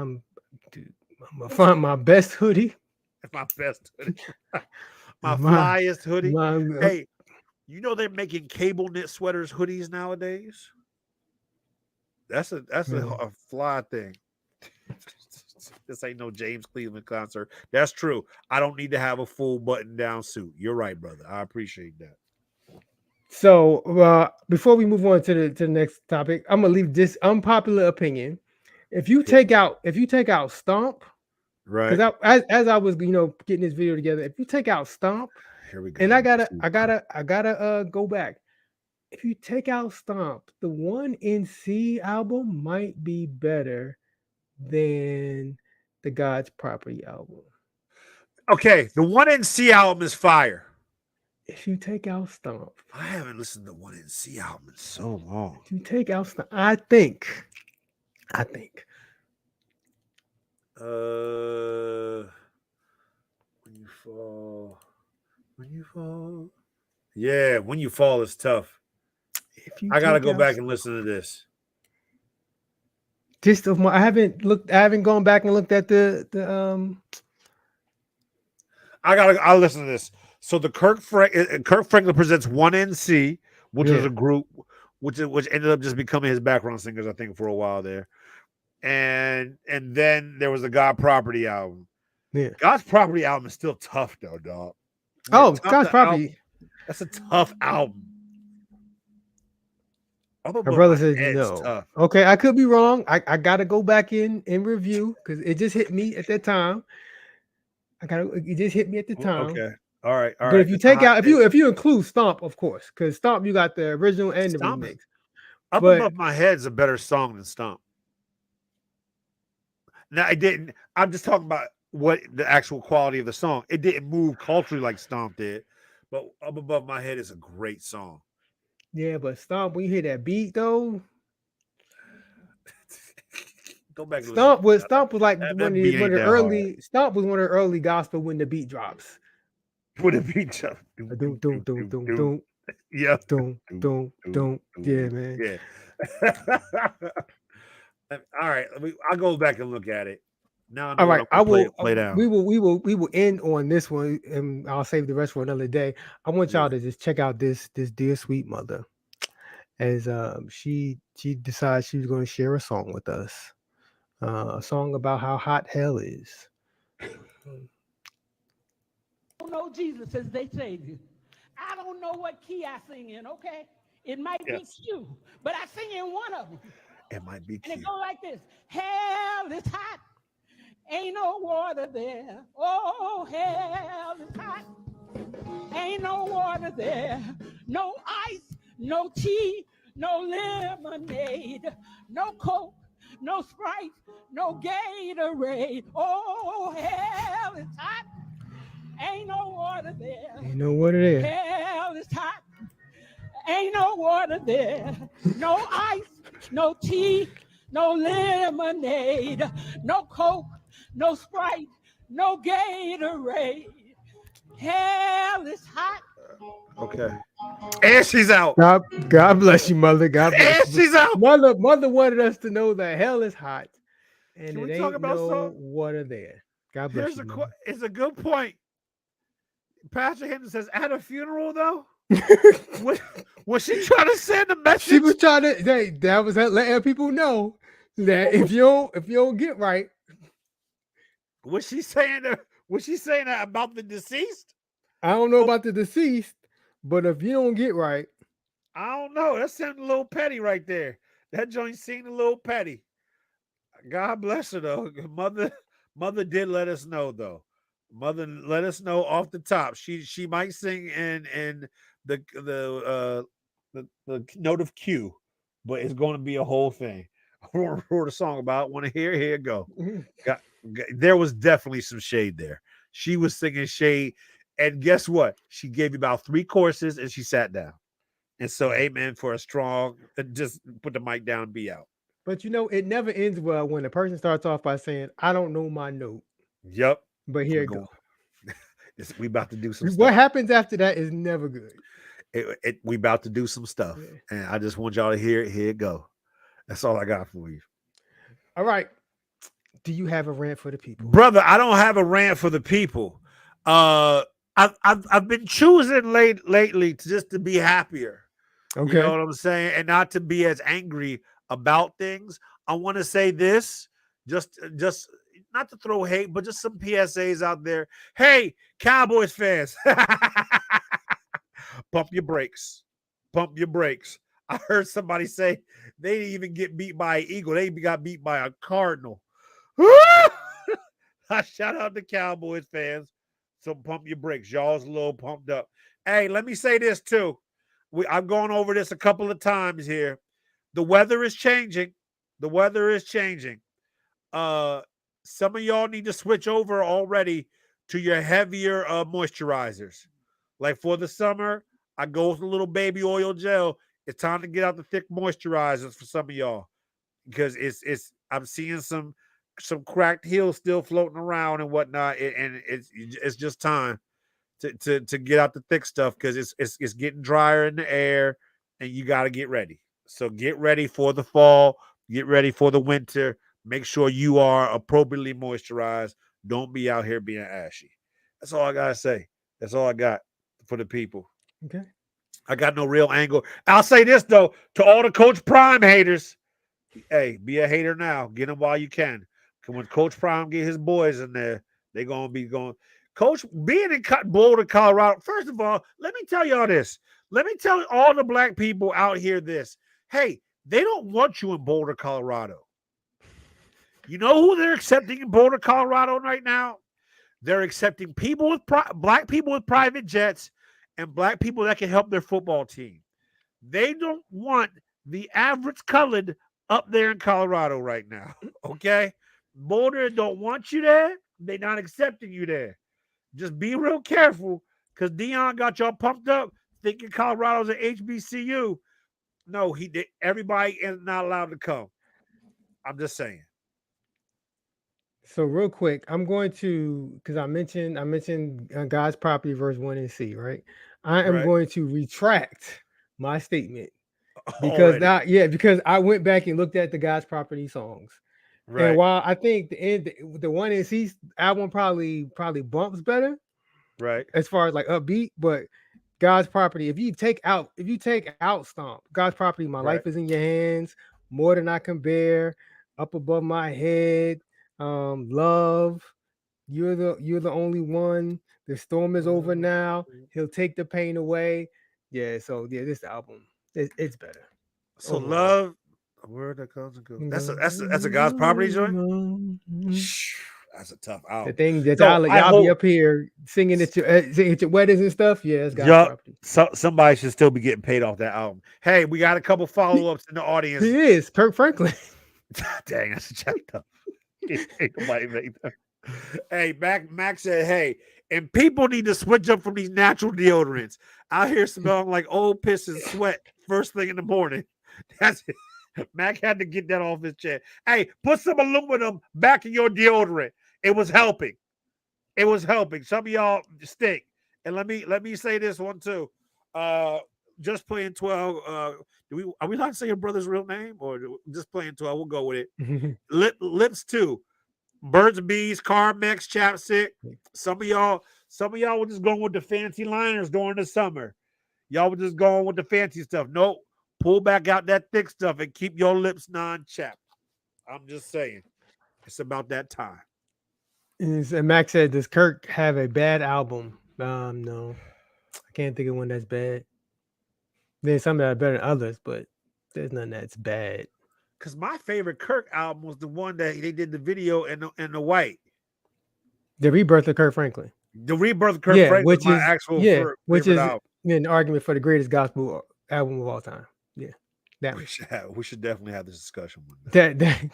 [SPEAKER 1] Dude, I'm gonna find my best hoodie.
[SPEAKER 2] That's my best hoodie. My
[SPEAKER 1] My
[SPEAKER 2] flyest hoodie.
[SPEAKER 1] my
[SPEAKER 2] Hey, you know they're making cable knit sweaters, hoodies nowadays. That's
[SPEAKER 1] really.
[SPEAKER 2] a fly thing. This ain't no James Cleveland concert. That's true. I don't need to have a full button down suit. You're right, brother. I appreciate that.
[SPEAKER 1] So before we move on to the next topic, I'm gonna leave this unpopular opinion.
[SPEAKER 2] Hit
[SPEAKER 1] If you take out Stomp,
[SPEAKER 2] right.
[SPEAKER 1] because as I was getting this video together, if you take out Stomp,
[SPEAKER 2] Here we go.
[SPEAKER 1] and
[SPEAKER 2] Let me see.
[SPEAKER 1] I gotta go back. If you take out Stomp, the One NC album might be better than the God's Property album.
[SPEAKER 2] Okay, the One NC album is fire.
[SPEAKER 1] If you take out Stomp,
[SPEAKER 2] I haven't listened to One NC album in so long.
[SPEAKER 1] if you take out Stomp, I think
[SPEAKER 2] When you fall. Yeah, When You Fall is tough.
[SPEAKER 1] if you
[SPEAKER 2] I gotta
[SPEAKER 1] take
[SPEAKER 2] go
[SPEAKER 1] out
[SPEAKER 2] back and listen to this.
[SPEAKER 1] just of my, I haven't gone back and looked at the
[SPEAKER 2] I'll listen to this. So the Kirk Franklin presents One NC, which was
[SPEAKER 1] yeah
[SPEAKER 2] a group which ended up just becoming his background singers, I think, for a while there. And then there was the God Property album.
[SPEAKER 1] yeah.
[SPEAKER 2] God's Property album is still tough though, dog.
[SPEAKER 1] Oh,
[SPEAKER 2] Top
[SPEAKER 1] God's
[SPEAKER 2] the album.
[SPEAKER 1] Property.
[SPEAKER 2] That's a tough album. Up
[SPEAKER 1] Her
[SPEAKER 2] above
[SPEAKER 1] brother
[SPEAKER 2] my
[SPEAKER 1] says
[SPEAKER 2] head's
[SPEAKER 1] no.
[SPEAKER 2] tough.
[SPEAKER 1] Okay, I could be wrong. I gotta go back in and review because it just hit me at that time. It just hit me at the time.
[SPEAKER 2] Okay. All right. All
[SPEAKER 1] But
[SPEAKER 2] right.
[SPEAKER 1] if you
[SPEAKER 2] It's a
[SPEAKER 1] take
[SPEAKER 2] hot
[SPEAKER 1] out
[SPEAKER 2] take.
[SPEAKER 1] if you include Stomp, of course, because Stomp you got the original and the
[SPEAKER 2] Stomp.
[SPEAKER 1] remix.
[SPEAKER 2] Up
[SPEAKER 1] But
[SPEAKER 2] above my head's a better song than Stomp. Now I didn't. I'm just talking about what the actual quality of the song. It didn't move culturally like Stomp did, but Up Above My Head is a great song.
[SPEAKER 1] yeah, but Stomp when you hear that beat though,
[SPEAKER 2] Go back and listen to it.
[SPEAKER 1] Stomp was like
[SPEAKER 2] That beat
[SPEAKER 1] one
[SPEAKER 2] ain't
[SPEAKER 1] of the
[SPEAKER 2] that hard.
[SPEAKER 1] early Stomp was one of the early gospel when the beat drops.
[SPEAKER 2] With a beat jump. Doom,
[SPEAKER 1] Doom
[SPEAKER 2] doom,
[SPEAKER 1] doom
[SPEAKER 2] doom,
[SPEAKER 1] doom
[SPEAKER 2] doom,
[SPEAKER 1] doom
[SPEAKER 2] doom.
[SPEAKER 1] doom
[SPEAKER 2] Yeah.
[SPEAKER 1] doom
[SPEAKER 2] Doom,
[SPEAKER 1] doom
[SPEAKER 2] doom,
[SPEAKER 1] doom. Yeah,
[SPEAKER 2] doom.
[SPEAKER 1] man.
[SPEAKER 2] Yeah. All right. I'll go back and look at it. Now I
[SPEAKER 1] All
[SPEAKER 2] know what
[SPEAKER 1] right,
[SPEAKER 2] I'm
[SPEAKER 1] I
[SPEAKER 2] gonna
[SPEAKER 1] will.
[SPEAKER 2] play down.
[SPEAKER 1] We will end on this one, and I'll save the rest for another day. I want
[SPEAKER 2] Yeah.
[SPEAKER 1] y'all to just check out this dear sweet mother, as she decides she's going to share a song with us, a song about how hot hell is.
[SPEAKER 3] Don't know Jesus as they Savior. I don't know what key I sing in, okay? It might be
[SPEAKER 2] Yes.
[SPEAKER 3] Q, but I sing in one of them.
[SPEAKER 2] It might be
[SPEAKER 3] And it
[SPEAKER 2] cute.
[SPEAKER 3] goes like this. Hell is hot. Ain't no water there. Oh, hell is hot. Ain't no water there. No ice, no tea, no lemonade, no Coke, no Sprite, no Gatorade. Oh, hell is hot. Ain't no water there.
[SPEAKER 1] You know what it is?
[SPEAKER 3] Hell is hot. Ain't no water there. No ice, no tea, no lemonade, no Coke, no Sprite, no Gatorade. Hell is hot.
[SPEAKER 2] Okay. And she's out.
[SPEAKER 1] God bless you, mother. God bless
[SPEAKER 2] And
[SPEAKER 1] you.
[SPEAKER 2] she's out.
[SPEAKER 1] Mother wanted us to know that hell is hot, and
[SPEAKER 2] Can
[SPEAKER 1] it
[SPEAKER 2] we talk
[SPEAKER 1] ain't
[SPEAKER 2] about
[SPEAKER 1] no
[SPEAKER 2] something?
[SPEAKER 1] water there. God bless
[SPEAKER 2] Here's
[SPEAKER 1] you,
[SPEAKER 2] a
[SPEAKER 1] mother.
[SPEAKER 2] it's a good point. Pastor Henderson says at a funeral though, was she trying to send a
[SPEAKER 1] She
[SPEAKER 2] message?
[SPEAKER 1] was trying to. That was letting people know that if you don't get right,
[SPEAKER 2] Was she saying that about the deceased?
[SPEAKER 1] I don't know about the deceased, but if you don't get right,
[SPEAKER 2] I don't know. That sounded a little petty right there. That joint seemed a little petty. God bless her though. Mother did let us know though. Mother let us know off the top. She might sing in the note of Q, but it's going to be a whole thing. I wrote a song about. Want to hear? Here it go. There was definitely some shade there. She was singing shade, and guess what? She gave you about 3 courses, and she sat down. And so, amen for a strong. Just put the mic down, and be out.
[SPEAKER 1] but it never ends well when a person starts off by saying, "I don't know my note,"
[SPEAKER 2] Yep.
[SPEAKER 1] but here it goes.
[SPEAKER 2] We about to do some
[SPEAKER 1] What
[SPEAKER 2] stuff.
[SPEAKER 1] happens after that is never good.
[SPEAKER 2] We about to do some stuff,
[SPEAKER 1] Yeah.
[SPEAKER 2] and I just want y'all to hear it. Here it go. That's all I got for you,
[SPEAKER 1] All right. Do you have a rant for the people,
[SPEAKER 2] brother. I don't have a rant for the people. I've been choosing lately to be happier.
[SPEAKER 1] Okay.
[SPEAKER 2] You know what I'm saying, and not to be as angry about things. I want to say this, just not to throw hate, but just some PSAs out there. Hey, Cowboys fans. Pump your brakes. Pump your brakes. I heard somebody say they didn't even get beat by an eagle. They got beat by a cardinal. I shout out to Cowboys fans. So pump your brakes. Y'all's a little pumped up. Hey, let me say this too. I've gone over this a couple of times here. The weather is changing. The weather is changing. Some of y'all need to switch over already to your heavier moisturizers. Like for the summer, I go with a little baby oil gel. It's time to get out the thick moisturizers for some of y'all because it's I'm seeing some cracked heels still floating around and whatnot, and it's just time to get out the thick stuff because it's getting drier in the air, and you got to get ready. So get ready for the fall. Get ready for the winter. Make sure you are appropriately moisturized. Don't be out here being ashy. That's all I gotta say. That's all I got for the people.
[SPEAKER 1] Okay.
[SPEAKER 2] I got no real angle. I'll say this though to all the Coach Prime haters. Hey, be a hater now. Get them while you can. Because when Coach Prime get his boys in there, they're gonna be going. Coach, being in Boulder, Colorado. First of all, let me tell y'all this. Let me tell all the black people out here this. Hey, they don't want you in Boulder, Colorado. You know who they're accepting in Boulder, Colorado right now? They're accepting people with black people with private jets and black people that can help their football team. They don't want the average colored up there in Colorado right now. Okay, Boulder don't want you there. They're not accepting you there. Just be real careful because Dion got y'all pumped up thinking Colorado's an HBCU. No, he did. Everybody is not allowed to come. I'm just saying.
[SPEAKER 1] So real quick, I'm going to because I mentioned God's property verse 1 and C, right? I am
[SPEAKER 2] Right.
[SPEAKER 1] going to retract my statement because
[SPEAKER 2] Already.
[SPEAKER 1] that because I went back and looked at the God's property songs. And
[SPEAKER 2] Right.
[SPEAKER 1] while I think the 1 and C album probably bumps better
[SPEAKER 2] Right.
[SPEAKER 1] as far as like upbeat, but God's property, if you take out Stomp, God's property, my
[SPEAKER 2] Right.
[SPEAKER 1] life is in your hands, more than I can bear, up above my head, love, you're the only one, the storm is over now, he'll take the pain away. Yeah, so yeah, this album it's better
[SPEAKER 2] So
[SPEAKER 1] overall.
[SPEAKER 2] love, a word that comes and goes. That's a God's property joint. That's a tough
[SPEAKER 1] The
[SPEAKER 2] album.
[SPEAKER 1] thing that
[SPEAKER 2] No, I
[SPEAKER 1] y'all be
[SPEAKER 2] hope
[SPEAKER 1] up here singing singing at your weddings and stuff. Yeah, it's God's
[SPEAKER 2] yup.
[SPEAKER 1] property.
[SPEAKER 2] Somebody should still be getting paid off that album. Hey, we got a couple follow-ups in the audience.
[SPEAKER 1] He is Kirk Franklin.
[SPEAKER 2] Dang, that's jacked up. Ain't nobody make that. Hey, Mac said, hey, and people need to switch up from these natural deodorants. Out here smelling like old piss and sweat first thing in the morning. That's it. Mac had to get that off his chest. Hey, put some aluminum back in your deodorant. It was helping. It was helping. Some of y'all stink. And let me say this one too. Just playing 12. Are we allowed to say your brother's real name or just playing 12? We'll go with it. Lips too. Birds and bees, Carmex, chapstick. Some of y'all were just going with the fancy liners during the summer. Y'all were just going with the fancy stuff. Nope. Pull back out that thick stuff and keep your lips non-chapped. I'm just saying. It's about that time.
[SPEAKER 1] And Max said, "Does Kirk have a bad album?" No, I can't think of one that's bad. There's some that are better than others, but there's none that's bad.
[SPEAKER 2] Because my favorite Kirk album was the one that they did the video in the white.
[SPEAKER 1] The rebirth of Kirk Franklin.
[SPEAKER 2] The Rebirth of Kirk
[SPEAKER 1] Yeah,
[SPEAKER 2] Franklin was my actual
[SPEAKER 1] which
[SPEAKER 2] favorite
[SPEAKER 1] is
[SPEAKER 2] album.
[SPEAKER 1] an argument for the greatest gospel album of all time. Yeah, that
[SPEAKER 2] We should definitely have this discussion one day.
[SPEAKER 1] that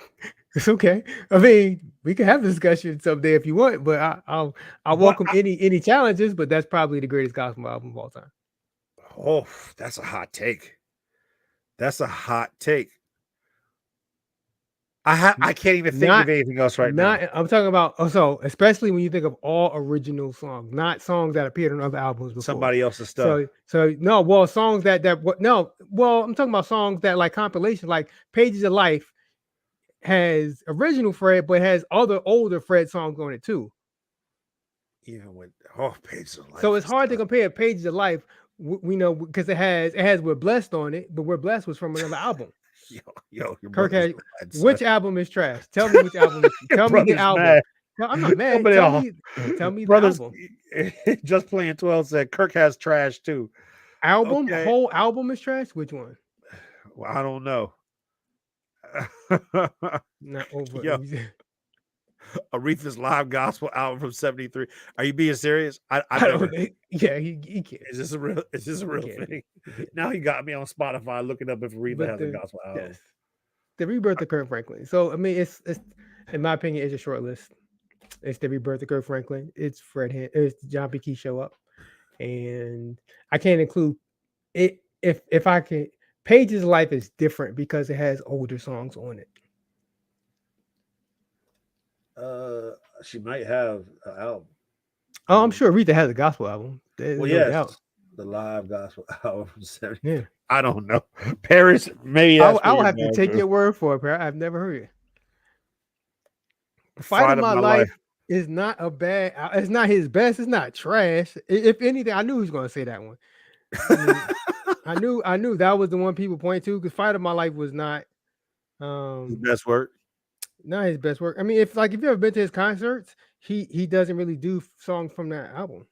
[SPEAKER 1] it's okay. I mean, we can have a discussion someday if you want, but I'll welcome any challenges. But that's probably the greatest gospel album of all time.
[SPEAKER 2] Oh, that's a hot take. That's a hot take. I can't even think of anything else right now.
[SPEAKER 1] I'm talking about especially when you think of all original songs, not songs that appeared on other albums before.
[SPEAKER 2] Somebody else's stuff.
[SPEAKER 1] So no, well, songs I'm talking about songs that like compilation, like Pages of Life has original Fred, but has other older Fred songs on it too.
[SPEAKER 2] Even with Pages of Life.
[SPEAKER 1] So it's hard to compare Pages of Life. We know because it has We're Blessed on it, but We're Blessed was from another album.
[SPEAKER 2] Yo,
[SPEAKER 1] Kirk had, which album is trash? Tell me which album. Tell me the album.
[SPEAKER 2] Mad.
[SPEAKER 1] No, I'm not mad. Tell me
[SPEAKER 2] brothers,
[SPEAKER 1] the
[SPEAKER 2] album. Just playing 12 said Kirk has trash too.
[SPEAKER 1] Album? Okay. Whole album is trash? Which one?
[SPEAKER 2] Well, I don't know.
[SPEAKER 1] Not over.
[SPEAKER 2] Yo. Aretha's live gospel album from '73. Are you being serious? I never.
[SPEAKER 1] Yeah, he can't.
[SPEAKER 2] Is this a real thing? Now he got me on Spotify looking up if Aretha has a gospel album. Yes.
[SPEAKER 1] The rebirth of Kirk Franklin. So I mean, it's in my opinion, it's a short list. It's the rebirth of Kirk Franklin. It's it's John P. Key Show Up, and I can't include it if I can. Page's Life is different because it has older songs on it.
[SPEAKER 2] She might have an album.
[SPEAKER 1] Oh, I'm sure Rita has a gospel album.
[SPEAKER 2] Well, yes, the live gospel album from '70. Yeah. I don't know. Paris, maybe
[SPEAKER 1] I'll have to take your word for it, Paris. I've never heard it. Fight of My Life is not a bad. It's not his best. It's not trash. If anything, I knew he was going to say that one. I knew that was the one people point to because Fight of My Life was not
[SPEAKER 2] his best work.
[SPEAKER 1] Not his best work. I mean, if you've ever been to his concerts, he doesn't really do songs from that album.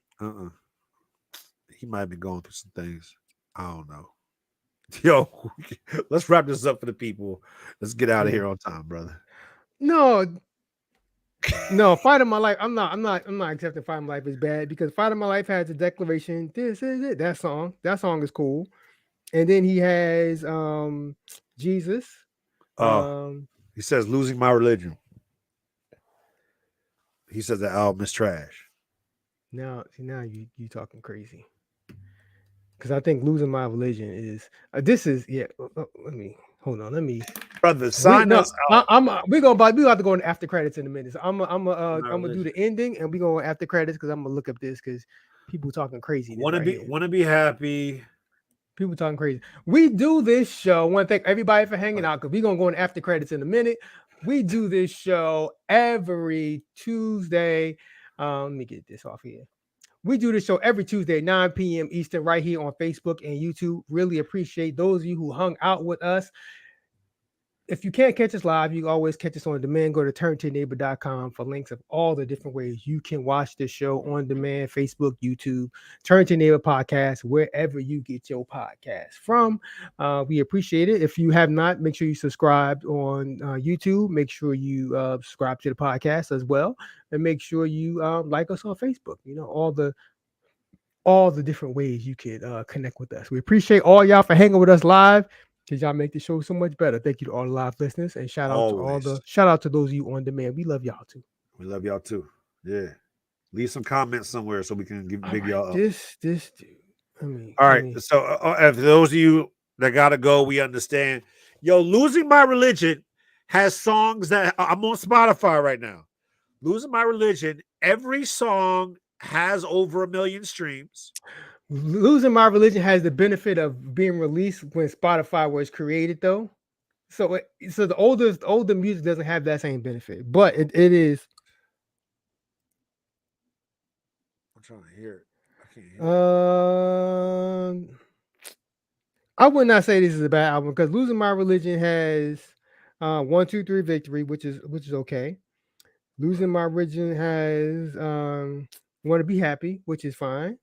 [SPEAKER 2] He might have been going through some things. I don't know. Yo, let's wrap this up for the people. Let's get out of
[SPEAKER 1] Yeah.
[SPEAKER 2] here on time, brother.
[SPEAKER 1] No, no, Fight of My Life. I'm not accepting Fight of My Life is bad because Fight of My Life has a declaration. This is it. That song. That song is cool. And then he has Jesus.
[SPEAKER 2] Oh,
[SPEAKER 1] Um,
[SPEAKER 2] he says losing my religion. He says the album is trash.
[SPEAKER 1] now see now you talking crazy. Because I think losing my religion is this is yeah. Let me hold on. Let me
[SPEAKER 2] Brother,
[SPEAKER 1] we
[SPEAKER 2] sign
[SPEAKER 1] no.
[SPEAKER 2] us out.
[SPEAKER 1] We have to go in after credits in a minute. So I'm gonna do the ending and we go after credits because I'm gonna look up this because people talking crazy right here.
[SPEAKER 2] Wanna be happy.
[SPEAKER 1] People talking crazy. We do this show. I want to thank everybody for hanging out because we're gonna go in after credits in a minute. We do this show every Tuesday. Let me get this off here. We do this show every Tuesday, 9 p.m. Eastern, right here on Facebook and YouTube. Really appreciate those of you who hung out with us. If you can't catch us live, you can always catch us on demand. Go to turnturneighbor.com for links of all the different ways you can watch this show on demand, Facebook, YouTube, Turn to Neighbor podcast, wherever you get your podcast from. We appreciate it. If you have not, make sure you subscribe on YouTube. Make sure you subscribe to the podcast as well. And make sure you like us on Facebook. You know, all the different ways you can connect with us. We appreciate all y'all for hanging with us live because y'all make the show so much better. Thank you to all the live listeners and shout out to those of you on demand. We love y'all too.
[SPEAKER 2] We love y'all too. Yeah. Leave some comments somewhere so we can big y'all up.
[SPEAKER 1] This dude.
[SPEAKER 2] All right. So if those of you that gotta go, we understand. Yo, Losing My Religion has songs that I'm on Spotify right now. Losing My Religion, every song has over 1 million streams.
[SPEAKER 1] Losing My Religion has the benefit of being released when Spotify was created, though. So the older music doesn't have that same benefit, but it is.
[SPEAKER 2] I'm trying to hear it. I can't hear it.
[SPEAKER 1] I would not say this is a bad album because Losing My Religion has 1, 2, 3 Victory, which is okay. Losing My Religion has Want to Be Happy, which is fine.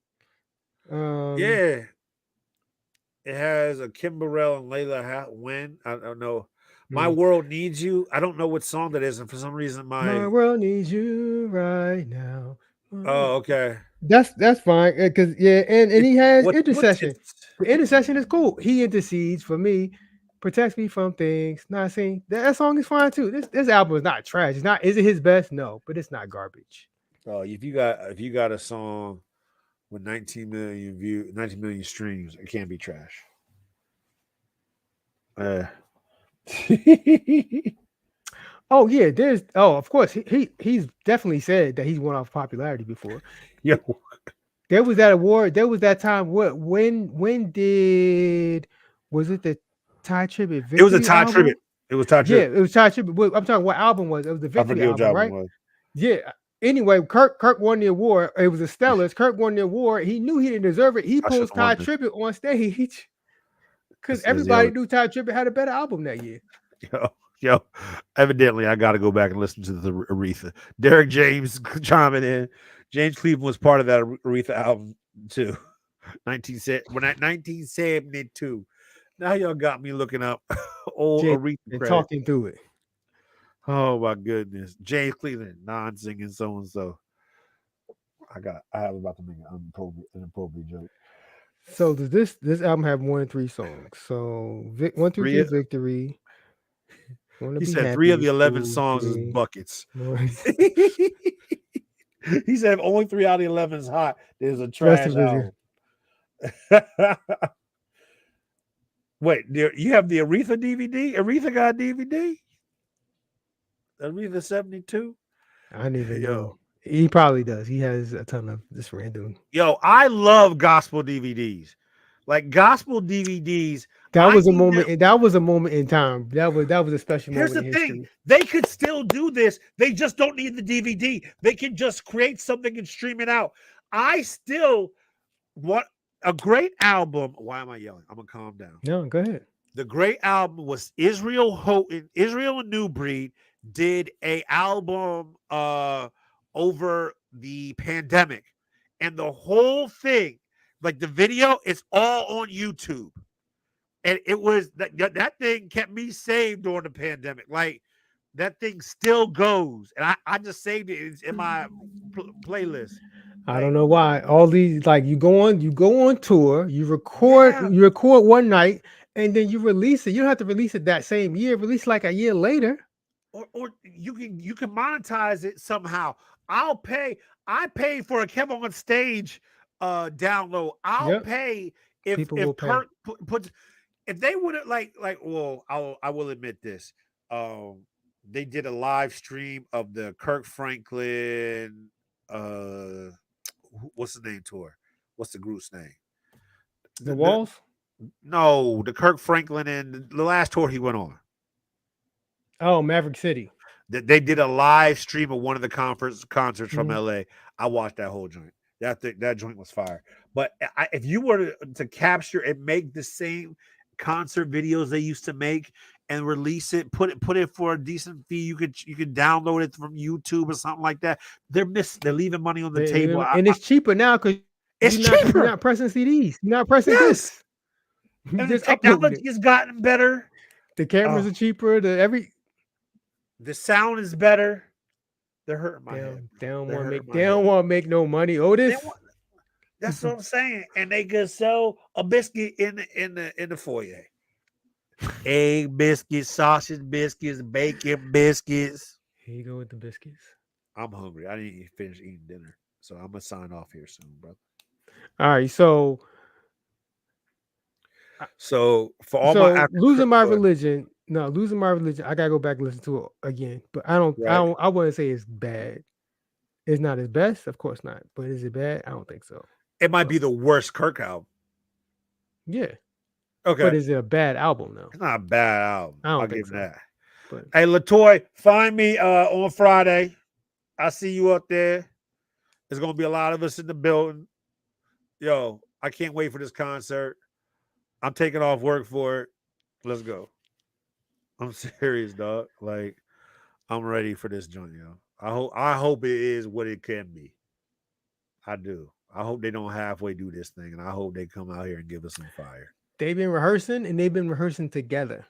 [SPEAKER 2] Yeah. It has a Kim Burrell and Layla When. I don't know. My World Needs You. I don't know what song that is, and for some reason
[SPEAKER 1] My world needs you right now.
[SPEAKER 2] Oh, okay.
[SPEAKER 1] That's fine because and he has intercession. The intercession is cool. He intercedes for me, protects me from things not seen. That song is fine too. This album is not trash. It's not. Is it his best? No, but it's not garbage.
[SPEAKER 2] Oh, if you got a song with 19 million streams, it can't be trash.
[SPEAKER 1] Oh yeah, of course he's definitely said that he's won off popularity before.
[SPEAKER 2] Yo,
[SPEAKER 1] there was that award. There was that time. When was it the Ty Tribbett Victory?
[SPEAKER 2] It was a Ty Tribbett. It was Ty Tribbett.
[SPEAKER 1] Yeah, it was Ty Tribbett. I'm talking what album was it? It was the Victory album, right? Yeah. Anyway, Kirk won the award. It was a Stellars. Kirk won the award. He knew he didn't deserve it. He pulls Ty Tribbett on stage because everybody knew Ty Tribbett had a better album that year.
[SPEAKER 2] Yo, evidently I got to go back and listen to the Aretha. Derek James chiming in. James Cleveland was part of that Aretha album too. 1972. Now y'all got me looking up old Aretha
[SPEAKER 1] and talking through it.
[SPEAKER 2] Oh my goodness, James Cleveland, non-singing so and so. I have about to make an inappropriate joke.
[SPEAKER 1] So does this album have more than 3 songs? So 1, 2, 3 Victory.
[SPEAKER 2] He said 3 of the 11 songs is buckets. He said only 3 out of the 11 is hot. There's a trash album. Wait, you have the Aretha DVD? Aretha got a DVD? Aretha 72?
[SPEAKER 1] I didn't even know. He probably does. He has a ton of this random.
[SPEAKER 2] Yo, I love gospel DVDs. Like gospel DVDs.
[SPEAKER 1] That was a moment. That was a moment in time. That was a special moment.
[SPEAKER 2] Here's the thing: they could still do this. They just don't need the DVD. They can just create something and stream it out. I still want a great album. Why am I yelling? I'm gonna calm down.
[SPEAKER 1] No, go ahead.
[SPEAKER 2] The great album was Israel and New Breed did a album over the pandemic, and the whole thing, like the video, is all on YouTube. And it was that thing kept me saved during the pandemic. Like that thing still goes, and I just saved it. It's in my playlist.
[SPEAKER 1] I don't
[SPEAKER 2] Like,
[SPEAKER 1] know why. All these like you go on tour,
[SPEAKER 2] yeah,
[SPEAKER 1] you record one night, and then you release it. You don't have to release it that same year. Release like a year later.
[SPEAKER 2] or you can monetize it somehow. I'll pay. I paid for a Kevin on stage download. I'll
[SPEAKER 1] Yep.
[SPEAKER 2] pay
[SPEAKER 1] People will
[SPEAKER 2] if
[SPEAKER 1] pay.
[SPEAKER 2] Kirk puts if they would have like well I will admit this. They did a live stream of the Kirk Franklin what's the name tour? What's the group's name?
[SPEAKER 1] The
[SPEAKER 2] The
[SPEAKER 1] walls.
[SPEAKER 2] no, the Kirk Franklin and the last tour he went on.
[SPEAKER 1] Oh, Maverick City.
[SPEAKER 2] They did a live stream of one of the concerts from
[SPEAKER 1] Mhm.
[SPEAKER 2] LA. I watched that whole joint. That joint was fire. But if you were to capture and make the same concert videos they used to make and release it, put it for a decent fee, you could download it from YouTube or something like that. They're leaving money on the table.
[SPEAKER 1] And it's cheaper now because
[SPEAKER 2] It's
[SPEAKER 1] you're
[SPEAKER 2] cheaper.
[SPEAKER 1] not pressing CDs. You're not pressing
[SPEAKER 2] Yes,
[SPEAKER 1] discs. You're
[SPEAKER 2] and the
[SPEAKER 1] just uploading it.
[SPEAKER 2] technology has gotten better.
[SPEAKER 1] The cameras
[SPEAKER 2] Oh,
[SPEAKER 1] are cheaper.
[SPEAKER 2] the sound is better. They're hurting my head.
[SPEAKER 1] They don't
[SPEAKER 2] They're
[SPEAKER 1] want to
[SPEAKER 2] hurting
[SPEAKER 1] make
[SPEAKER 2] my head.
[SPEAKER 1] no money.
[SPEAKER 2] They
[SPEAKER 1] Otis.
[SPEAKER 2] want, that's what I'm saying. And they could sell a biscuit in the foyer. Egg biscuits, sausage biscuits, bacon biscuits.
[SPEAKER 1] Here you go with the biscuits.
[SPEAKER 2] I'm hungry. I didn't even finish eating dinner. So I'm gonna sign off here soon, brother.
[SPEAKER 1] All right, so
[SPEAKER 2] So for all my after
[SPEAKER 1] losing my
[SPEAKER 2] go ahead.
[SPEAKER 1] religion. No, losing my religion. I gotta go back and listen to it again. But
[SPEAKER 2] Right.
[SPEAKER 1] I wouldn't say it's bad. It's not his best, of course not. But is it bad? I don't think so.
[SPEAKER 2] It might be the worst Kirk album.
[SPEAKER 1] Yeah.
[SPEAKER 2] Okay.
[SPEAKER 1] But is it a bad album though?
[SPEAKER 2] It's not a bad album.
[SPEAKER 1] I don't
[SPEAKER 2] I'll
[SPEAKER 1] think
[SPEAKER 2] give him
[SPEAKER 1] so.
[SPEAKER 2] that.
[SPEAKER 1] But
[SPEAKER 2] Hey Latoy, find me on Friday. I see you up there. There's gonna be a lot of us in the building. Yo, I can't wait for this concert. I'm taking off work for it. Let's go. I'm serious, dog. Like, I'm ready for this joint, yo. I hope it is what it can be. I do. I hope they don't halfway do this thing, and I hope they come out here and give us some fire.
[SPEAKER 1] they've been rehearsing and they've been rehearsing together.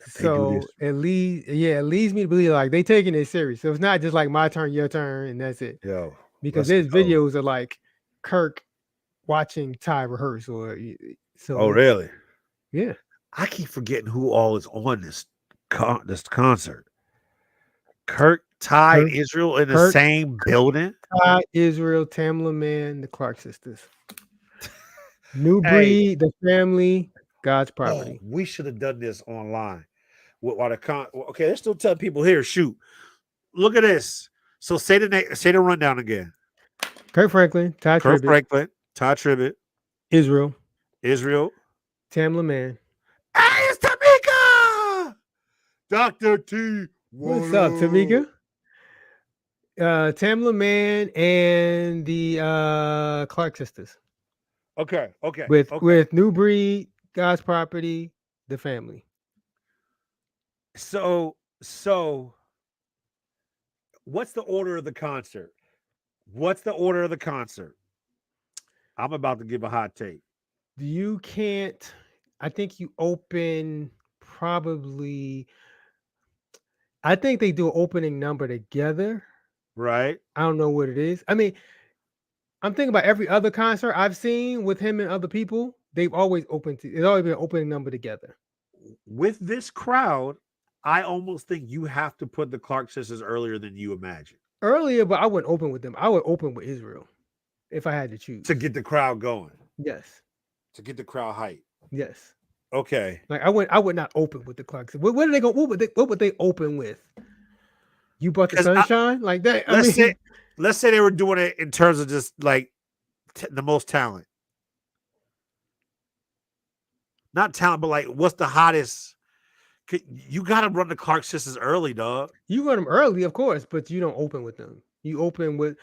[SPEAKER 2] If they do this,
[SPEAKER 1] So it leads me to believe like they taking it serious. So it's not just like my turn, your turn, and that's it.
[SPEAKER 2] yo,
[SPEAKER 1] Because
[SPEAKER 2] let's
[SPEAKER 1] there's
[SPEAKER 2] go.
[SPEAKER 1] videos of like Kirk watching Ty rehearse, or so.
[SPEAKER 2] Oh, really?
[SPEAKER 1] Yeah.
[SPEAKER 2] I keep forgetting who all is on this concert. Kirk, Ty, and
[SPEAKER 1] Kirk,
[SPEAKER 2] Israel in the
[SPEAKER 1] Kirk,
[SPEAKER 2] same building.
[SPEAKER 1] Ty, Israel, Tamla Man, the Clark sisters, New
[SPEAKER 2] Hey,
[SPEAKER 1] Breed, the family, God's
[SPEAKER 2] oh,
[SPEAKER 1] property.
[SPEAKER 2] we should have done this online. While okay, let's still tell people here. Shoot, look at this. So say the rundown again.
[SPEAKER 1] Kirk Franklin, Ty
[SPEAKER 2] Kirk
[SPEAKER 1] Tribbett,
[SPEAKER 2] Franklin, Ty Tribbett,
[SPEAKER 1] Israel,
[SPEAKER 2] Israel.
[SPEAKER 1] Tamla Man.
[SPEAKER 2] Hey, it's Tamika! Dr. T.
[SPEAKER 1] What's up, Tamika? Tamla Man and the Clark sisters
[SPEAKER 2] Okay.
[SPEAKER 1] with New Breed, God's property, the family.
[SPEAKER 2] So what's the order of the concert? I'm about to give a hot take.
[SPEAKER 1] You can't. I think you open probably. I think they do an opening number together.
[SPEAKER 2] Right?
[SPEAKER 1] I don't know what it is. I mean, I'm thinking about every other concert I've seen with him and other people. They've always it's always been an opening number together.
[SPEAKER 2] With this crowd, I almost think you have to put the Clark sisters earlier than you imagine.
[SPEAKER 1] Earlier, but I wouldn't open with them. I would open with Israel if I had to choose.
[SPEAKER 2] To get the crowd going.
[SPEAKER 1] Yes.
[SPEAKER 2] To get the crowd hype.
[SPEAKER 1] Yes.
[SPEAKER 2] Okay.
[SPEAKER 1] Like I would not open with the Clarks. What are they going? What would they open with? You brought the sunshine like that.
[SPEAKER 2] Let's say they were doing it in terms of just like the most talent, not talent, but like what's the hottest? You got to run the Clark sisters early, dog.
[SPEAKER 1] You run them early, of course, but you don't open with them. You open with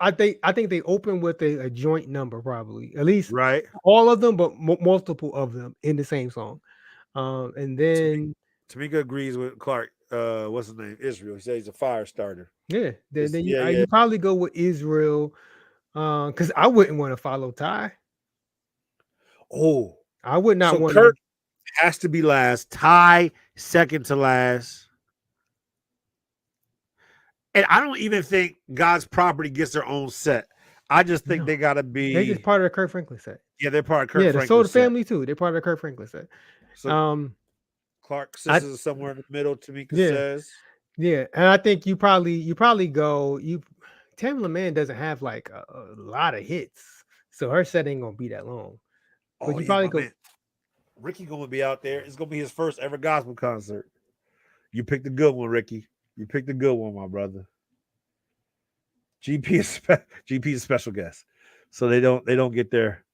[SPEAKER 1] I think they open with a joint number, probably at least
[SPEAKER 2] right.
[SPEAKER 1] All of them, but multiple of them in the same song. And then
[SPEAKER 2] Tamika agrees with Clark. What's his name? Israel. He says he's a fire starter.
[SPEAKER 1] Yeah. Then you probably go with Israel. Because I wouldn't want to follow Ty.
[SPEAKER 2] Oh,
[SPEAKER 1] I would not
[SPEAKER 2] So
[SPEAKER 1] want
[SPEAKER 2] Kirk
[SPEAKER 1] to.
[SPEAKER 2] has to be last. Ty second to last. And I don't even think God's property gets their own set. I just think
[SPEAKER 1] No,
[SPEAKER 2] they gotta
[SPEAKER 1] they just
[SPEAKER 2] be.
[SPEAKER 1] part of the Kirk Franklin set.
[SPEAKER 2] Yeah, they're part of Kirk
[SPEAKER 1] Yeah, the Soda
[SPEAKER 2] Franklin's set.
[SPEAKER 1] family too. They're part of the Kirk Franklin set.
[SPEAKER 2] So
[SPEAKER 1] Um,
[SPEAKER 2] Clark
[SPEAKER 1] I
[SPEAKER 2] sisters are somewhere in the middle. Tamika
[SPEAKER 1] yeah,
[SPEAKER 2] says.
[SPEAKER 1] yeah, and I think you probably go you. Tamla Man doesn't have like a lot of hits, so her set ain't gonna be that long. But
[SPEAKER 2] Oh
[SPEAKER 1] you
[SPEAKER 2] yeah,
[SPEAKER 1] probably
[SPEAKER 2] my
[SPEAKER 1] go.
[SPEAKER 2] man. Ricky gonna be out there. It's gonna be his first ever gospel concert. You picked a good one, Ricky. You picked a good one, my brother. GP is special guest, so they don't get their.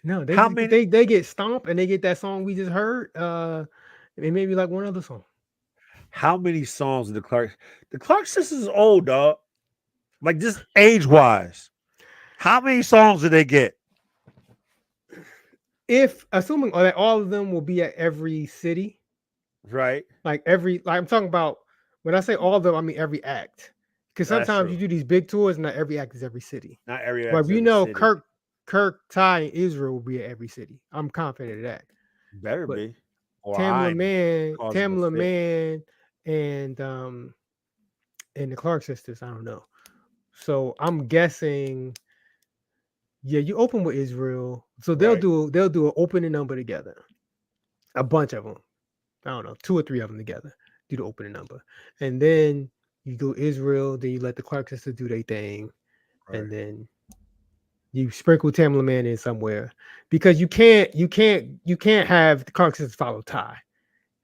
[SPEAKER 1] No,
[SPEAKER 2] How many?
[SPEAKER 1] they get Stomp and they get that song we just heard. And maybe like one other song.
[SPEAKER 2] How many songs did the Clark sisters is old, dog? Like just age wise. How many songs did they get?
[SPEAKER 1] If assuming that all of them will be at every city,
[SPEAKER 2] Right.
[SPEAKER 1] like I'm talking about when I say all of them, I mean every act. Because
[SPEAKER 2] That's
[SPEAKER 1] sometimes
[SPEAKER 2] true.
[SPEAKER 1] you do these big tours, and not every act is every city.
[SPEAKER 2] Not every
[SPEAKER 1] But
[SPEAKER 2] act's
[SPEAKER 1] you
[SPEAKER 2] every
[SPEAKER 1] know,
[SPEAKER 2] city.
[SPEAKER 1] Kirk, Ty, and Israel will be at every city. I'm confident of that.
[SPEAKER 2] Better
[SPEAKER 1] But
[SPEAKER 2] be. Or I'm causing a
[SPEAKER 1] Tamla
[SPEAKER 2] fit.
[SPEAKER 1] Man, and the Clark sisters. I don't know. So I'm guessing. Yeah, you open with Israel, so they'll
[SPEAKER 2] Right.
[SPEAKER 1] do an opening number together. A bunch of them. I don't know, 2 or 3 of them together. Do the opening number, and then you do Israel. Then you let the Clark sisters do their thing,
[SPEAKER 2] Right.
[SPEAKER 1] and then you sprinkle Tamla Man in somewhere because you can't have the Clark sisters follow Ty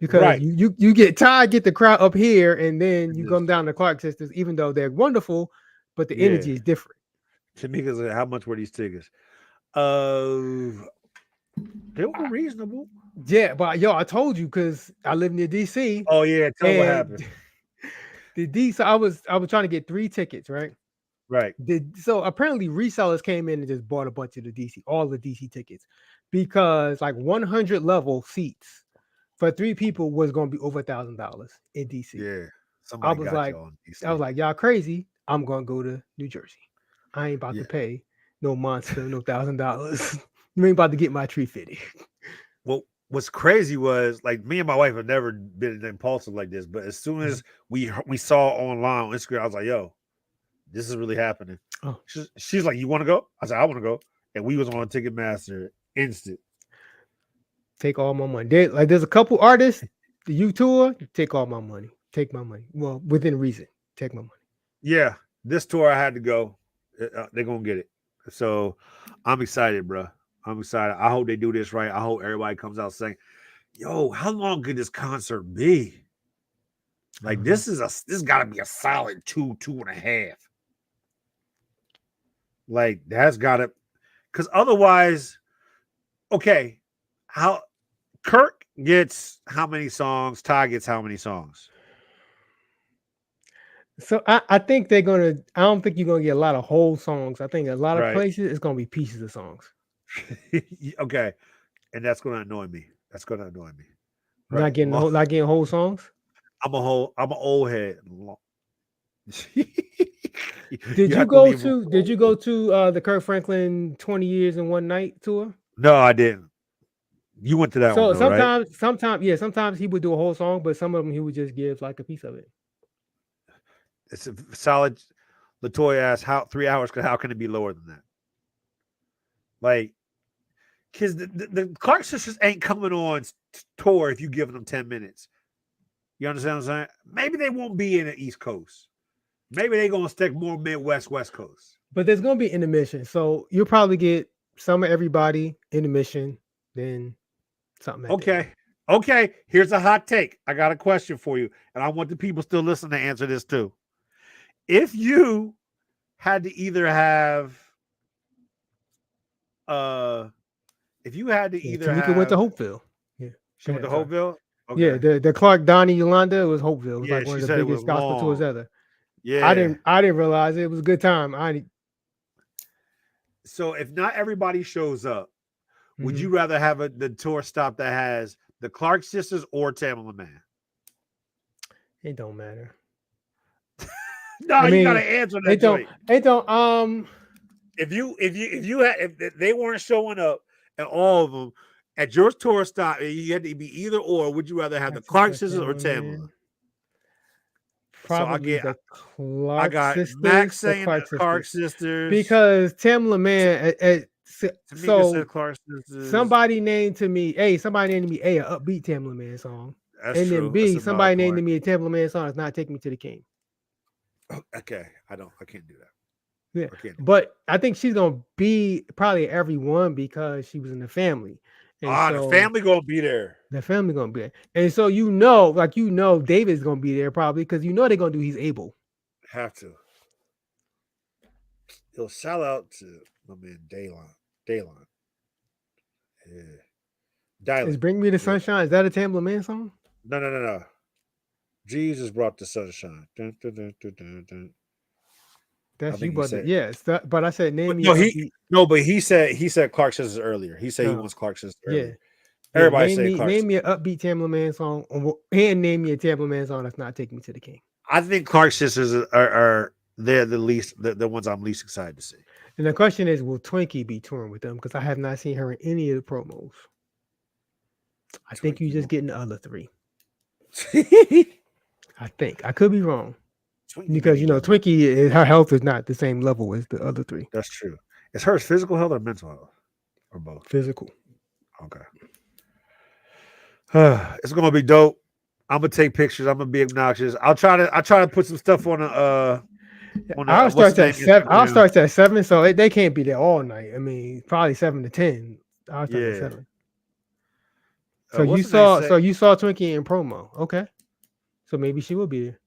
[SPEAKER 1] because
[SPEAKER 2] Right.
[SPEAKER 1] you get Ty, get the crowd up here, and then you
[SPEAKER 2] Just-
[SPEAKER 1] come down to Clark sisters, even though they're wonderful, but the
[SPEAKER 2] Yeah.
[SPEAKER 1] energy is different.
[SPEAKER 2] Tamika's like, how much were these tickets? They were reasonable.
[SPEAKER 1] Yeah, but yo, I told you because I live near DC.
[SPEAKER 2] Oh yeah, tell what
[SPEAKER 1] And
[SPEAKER 2] happened.
[SPEAKER 1] the D, so I was trying to get 3 tickets, right?
[SPEAKER 2] Right.
[SPEAKER 1] So apparently resellers came in and just bought a bunch of the DC, all the DC tickets, because like 100 level seats for 3 people was going to be over $1,000 in DC.
[SPEAKER 2] Yeah.
[SPEAKER 1] I
[SPEAKER 2] Somebody
[SPEAKER 1] was
[SPEAKER 2] got
[SPEAKER 1] like,
[SPEAKER 2] y'all in DC.
[SPEAKER 1] I was like, y'all crazy. I'm gonna go to New Jersey. I ain't about
[SPEAKER 2] Yeah.
[SPEAKER 1] to pay no monster, no $1,000. You ain't about to get my tree fitted.
[SPEAKER 2] Well, what's crazy was like me and my wife have never been impulsive like this, but as soon as we saw online on Instagram, I was like, "Yo, this is really happening."
[SPEAKER 1] Oh.
[SPEAKER 2] She's like, "You want to go?" I said, "I want to go," and we was on Ticketmaster instant.
[SPEAKER 1] Take all my money. There's a couple artists. The U tour, take all my money. Take my money. Well, within reason, take my money.
[SPEAKER 2] Yeah, this tour I had to go. They're gonna get it, so I'm excited, bro. I'm excited. I hope they do this right. I hope everybody comes out saying, "Yo, how long could this concert be?" Like this got to be a solid 2.5. Like that's got to, because otherwise, okay, how Kirk gets how many songs? Ty gets how many songs?
[SPEAKER 1] So I think they're gonna. I don't think you're gonna get a lot of whole songs. I think a lot of
[SPEAKER 2] Right.
[SPEAKER 1] places it's gonna be pieces of songs.
[SPEAKER 2] Okay, and that's gonna annoy me. That's gonna annoy me.
[SPEAKER 1] Not getting whole songs.
[SPEAKER 2] I'm an old head.
[SPEAKER 1] Did you go to the Kirk Franklin 20 Years in One Night tour?
[SPEAKER 2] No, I didn't. You went to that
[SPEAKER 1] So
[SPEAKER 2] one, though, right?
[SPEAKER 1] sometimes he would do a whole song, but some of them he would just give like a piece of it.
[SPEAKER 2] It's a solid. Latoya asked, "How 3 hours? How can it be lower than that?" Like, because the Clark sisters ain't coming on tour if you give them 10 minutes. You understand what I'm saying? Maybe they won't be in the East Coast. Maybe they're gonna stick more Midwest, West Coast.
[SPEAKER 1] But there's gonna be intermission, so you'll probably get some of everybody intermission, then something.
[SPEAKER 2] Okay. Here's a hot take. I got a question for you, and I want the people still listening to answer this too. If you had to either have,
[SPEAKER 1] Tamika went to Hopeville. Yeah,
[SPEAKER 2] she went to Hopeville. Okay.
[SPEAKER 1] Yeah, the Clark, Donnie, Yolanda, it was Hopeville. It was
[SPEAKER 2] Yeah,
[SPEAKER 1] like one
[SPEAKER 2] she
[SPEAKER 1] of the
[SPEAKER 2] said it
[SPEAKER 1] biggest
[SPEAKER 2] was
[SPEAKER 1] gospel tours
[SPEAKER 2] long.
[SPEAKER 1] ever.
[SPEAKER 2] Yeah,
[SPEAKER 1] I didn't realize it was a good time.
[SPEAKER 2] So if not everybody shows up, would you rather have the tour stop that has the Clark sisters or Tamla Man?
[SPEAKER 1] It don't matter.
[SPEAKER 2] No, you gotta answer that.
[SPEAKER 1] It don't.
[SPEAKER 2] If they weren't showing up and all of them, At your tour stop, you had to be either or. Would you rather have the Clark sisters or Tamla? So
[SPEAKER 1] Probably the
[SPEAKER 2] I
[SPEAKER 1] Clark
[SPEAKER 2] got
[SPEAKER 1] sisters.
[SPEAKER 2] Max
[SPEAKER 1] The
[SPEAKER 2] saying the Clark sisters.
[SPEAKER 1] Because Tamla Man,
[SPEAKER 2] Tamika
[SPEAKER 1] so
[SPEAKER 2] said Clark sisters.
[SPEAKER 1] somebody named me a upbeat Tamla Man song.
[SPEAKER 2] That's
[SPEAKER 1] And
[SPEAKER 2] true.
[SPEAKER 1] then B,
[SPEAKER 2] That's a
[SPEAKER 1] somebody
[SPEAKER 2] valid
[SPEAKER 1] named
[SPEAKER 2] point.
[SPEAKER 1] me a Tamla Man song. It's not Take Me to the King.
[SPEAKER 2] Okay, I can't do that.
[SPEAKER 1] Yeah,
[SPEAKER 2] I can't do
[SPEAKER 1] but I think she's gonna be probably everyone because she was in the family. And
[SPEAKER 2] the family gonna be there.
[SPEAKER 1] The family gonna be there. And so David's gonna be there probably because they're gonna do He's Able.
[SPEAKER 2] Have to. He'll shout out to my man Daylon. Yeah.
[SPEAKER 1] Is Bring Me the Sunshine? Is that a Tamla Man song?
[SPEAKER 2] No. Jesus brought the sunshine. Dun, dun, dun, dun, dun, dun.
[SPEAKER 1] That's you, brother. Yes, but I said name me.
[SPEAKER 2] But he said Clark sisters earlier. He said he wants Clark sisters earlier.
[SPEAKER 1] Yeah.
[SPEAKER 2] Everybody say Clark.
[SPEAKER 1] Name me an upbeat Tamla Man song, and name me a Tamla Man song that's not Take Me to the King.
[SPEAKER 2] I think Clark sisters are they're the ones I'm least excited to see.
[SPEAKER 1] And the question is, will Twinkie be touring with them? Because I have not seen her in any of the promos. I think you just getting the other three. I think I could be wrong. Because Twinkie, her health is not the same level as the other three.
[SPEAKER 2] That's true. Is hers physical health or mental health, or both?
[SPEAKER 1] Physical.
[SPEAKER 2] Okay. It's gonna be dope. I'm gonna take pictures. I'm gonna be obnoxious. I'll try to put some stuff on
[SPEAKER 1] I'll start at 7. I'll start at 7, so they can't be there all night. I mean, probably 7 to 10. I'll start at 7. So you saw Twinkie in promo, okay? So maybe she will be
[SPEAKER 2] there.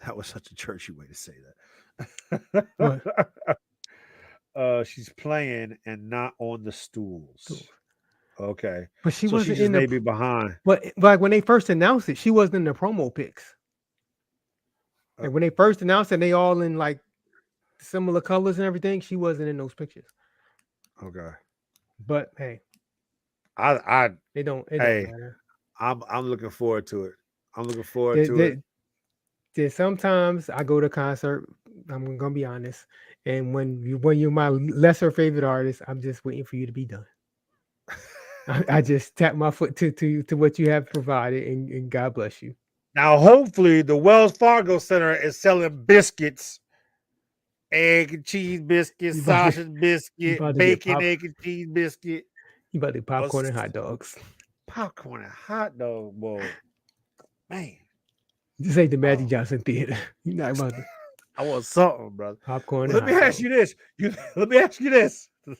[SPEAKER 2] That was such a churchy way to say that. She's playing and not on the stools. Okay,
[SPEAKER 1] but she wasn't in
[SPEAKER 2] maybe behind.
[SPEAKER 1] But like when they first announced it, she wasn't in the promo pics. Like when they first announced it, they all in like similar colors and everything. She wasn't in those pictures.
[SPEAKER 2] Okay,
[SPEAKER 1] but hey,
[SPEAKER 2] it don't matter. I'm looking forward to it.
[SPEAKER 1] There's sometimes I go to a concert. I'm gonna be honest, and when you're my lesser favorite artist, I'm just waiting for you to be done. I just tap my foot to what you have provided, and God bless you.
[SPEAKER 2] Now, hopefully, the Wells Fargo Center is selling biscuits, egg and cheese biscuit, sausage biscuit, bacon, egg and cheese biscuit.
[SPEAKER 1] You about to popcorn and hot dogs.
[SPEAKER 2] Popcorn and hot dog, boy. Man.
[SPEAKER 1] This ain't the Magic Johnson Theater. You're not about to.
[SPEAKER 2] I want something, brother.
[SPEAKER 1] Popcorn.
[SPEAKER 2] Let me ask you this. Let me ask you this. Do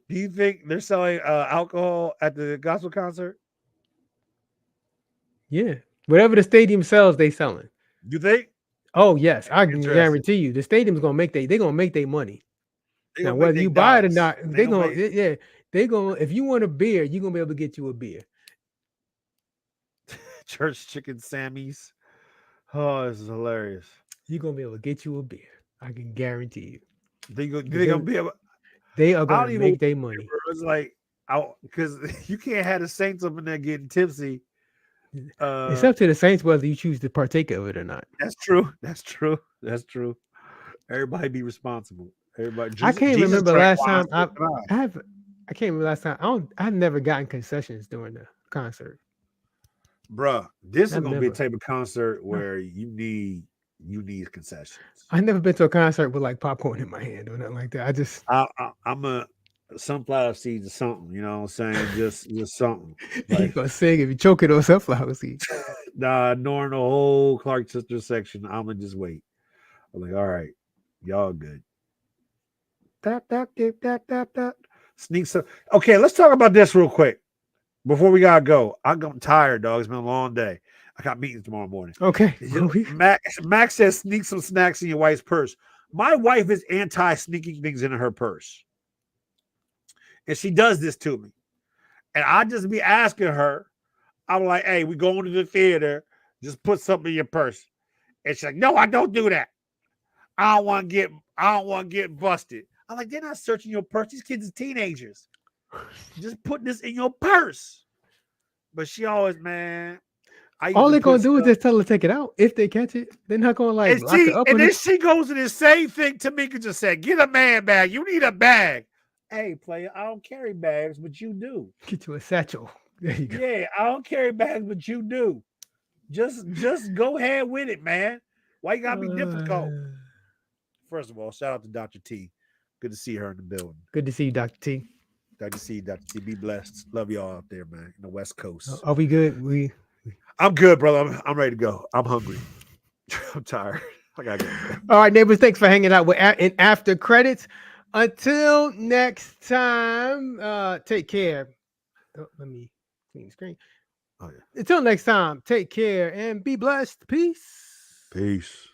[SPEAKER 2] you think they're selling alcohol at the gospel concert?
[SPEAKER 1] Yeah. Whatever the stadium sells, they selling.
[SPEAKER 2] You think?
[SPEAKER 1] Oh, yes. I can guarantee you. The stadium's gonna make their money. Now, whether you buy it or not, they're gonna if you want a beer, you're gonna be able to get you a beer.
[SPEAKER 2] Church chicken Sammy's. Oh, this is hilarious.
[SPEAKER 1] You're gonna be able to get you a beer. I can guarantee you.
[SPEAKER 2] They're gonna be able.
[SPEAKER 1] They are gonna make their money.
[SPEAKER 2] It's like, because you can't have the Saints up in there getting tipsy.
[SPEAKER 1] It's up to the Saints whether you choose to partake of it or not.
[SPEAKER 2] That's true. Everybody be responsible. Everybody.
[SPEAKER 1] I can't remember last time. I can't remember last time. I've never gotten concessions during the concert.
[SPEAKER 2] Bruh, this is gonna be a type of concert where you need concessions.
[SPEAKER 1] I've never been to a concert with like popcorn in my hand or nothing like that.
[SPEAKER 2] I'm a sunflower seeds or something, you know what I'm saying? Just something.
[SPEAKER 1] Like, you gonna sing if you choke it on sunflower seeds.
[SPEAKER 2] Nah, ignoring the whole Clark sister section. I'ma just wait. I'm like, all right, y'all good. That. Sneaks up. Okay, let's talk about this real quick. Before we gotta go. I'm tired, dog. It's been a long day. I got meetings tomorrow morning.
[SPEAKER 1] Okay.
[SPEAKER 2] Max says sneak some snacks in your wife's purse. My wife is anti-sneaking things in her purse. And she does this to me. And I just be asking her, I'm like, hey, we going to the theater. Just put something in your purse. And she's like, no, I don't do that. I don't want to get busted. I'm like, they're not searching your purse. These kids are teenagers. Just put this in your purse. But she always, man.
[SPEAKER 1] All they're gonna do is just tell her to take it out. If they catch it, they're not gonna like lock it up.
[SPEAKER 2] And then she goes to the same thing Tamika just said. Get a man bag. You need a bag. Hey, player, I don't carry bags, but you do.
[SPEAKER 1] Get you a satchel. There you go.
[SPEAKER 2] Yeah, I don't carry bags, but you do. Just go ahead with it, man. Why you gotta be difficult? First of all, shout out to Dr. T. Good to see her in the building.
[SPEAKER 1] Good to see you, Dr. T.
[SPEAKER 2] Dr. C, Dr. T. Be blessed. Love y'all out there, man. In the West Coast.
[SPEAKER 1] Are we good?
[SPEAKER 2] I'm good, brother. I'm ready to go. I'm hungry. I'm tired. I gotta go.
[SPEAKER 1] All right, neighbors. Thanks for hanging out with in After Credits. Until next time, take care. Oh, let me clean the screen.
[SPEAKER 2] Oh yeah.
[SPEAKER 1] Until next time, take care and be blessed. Peace.
[SPEAKER 2] Peace.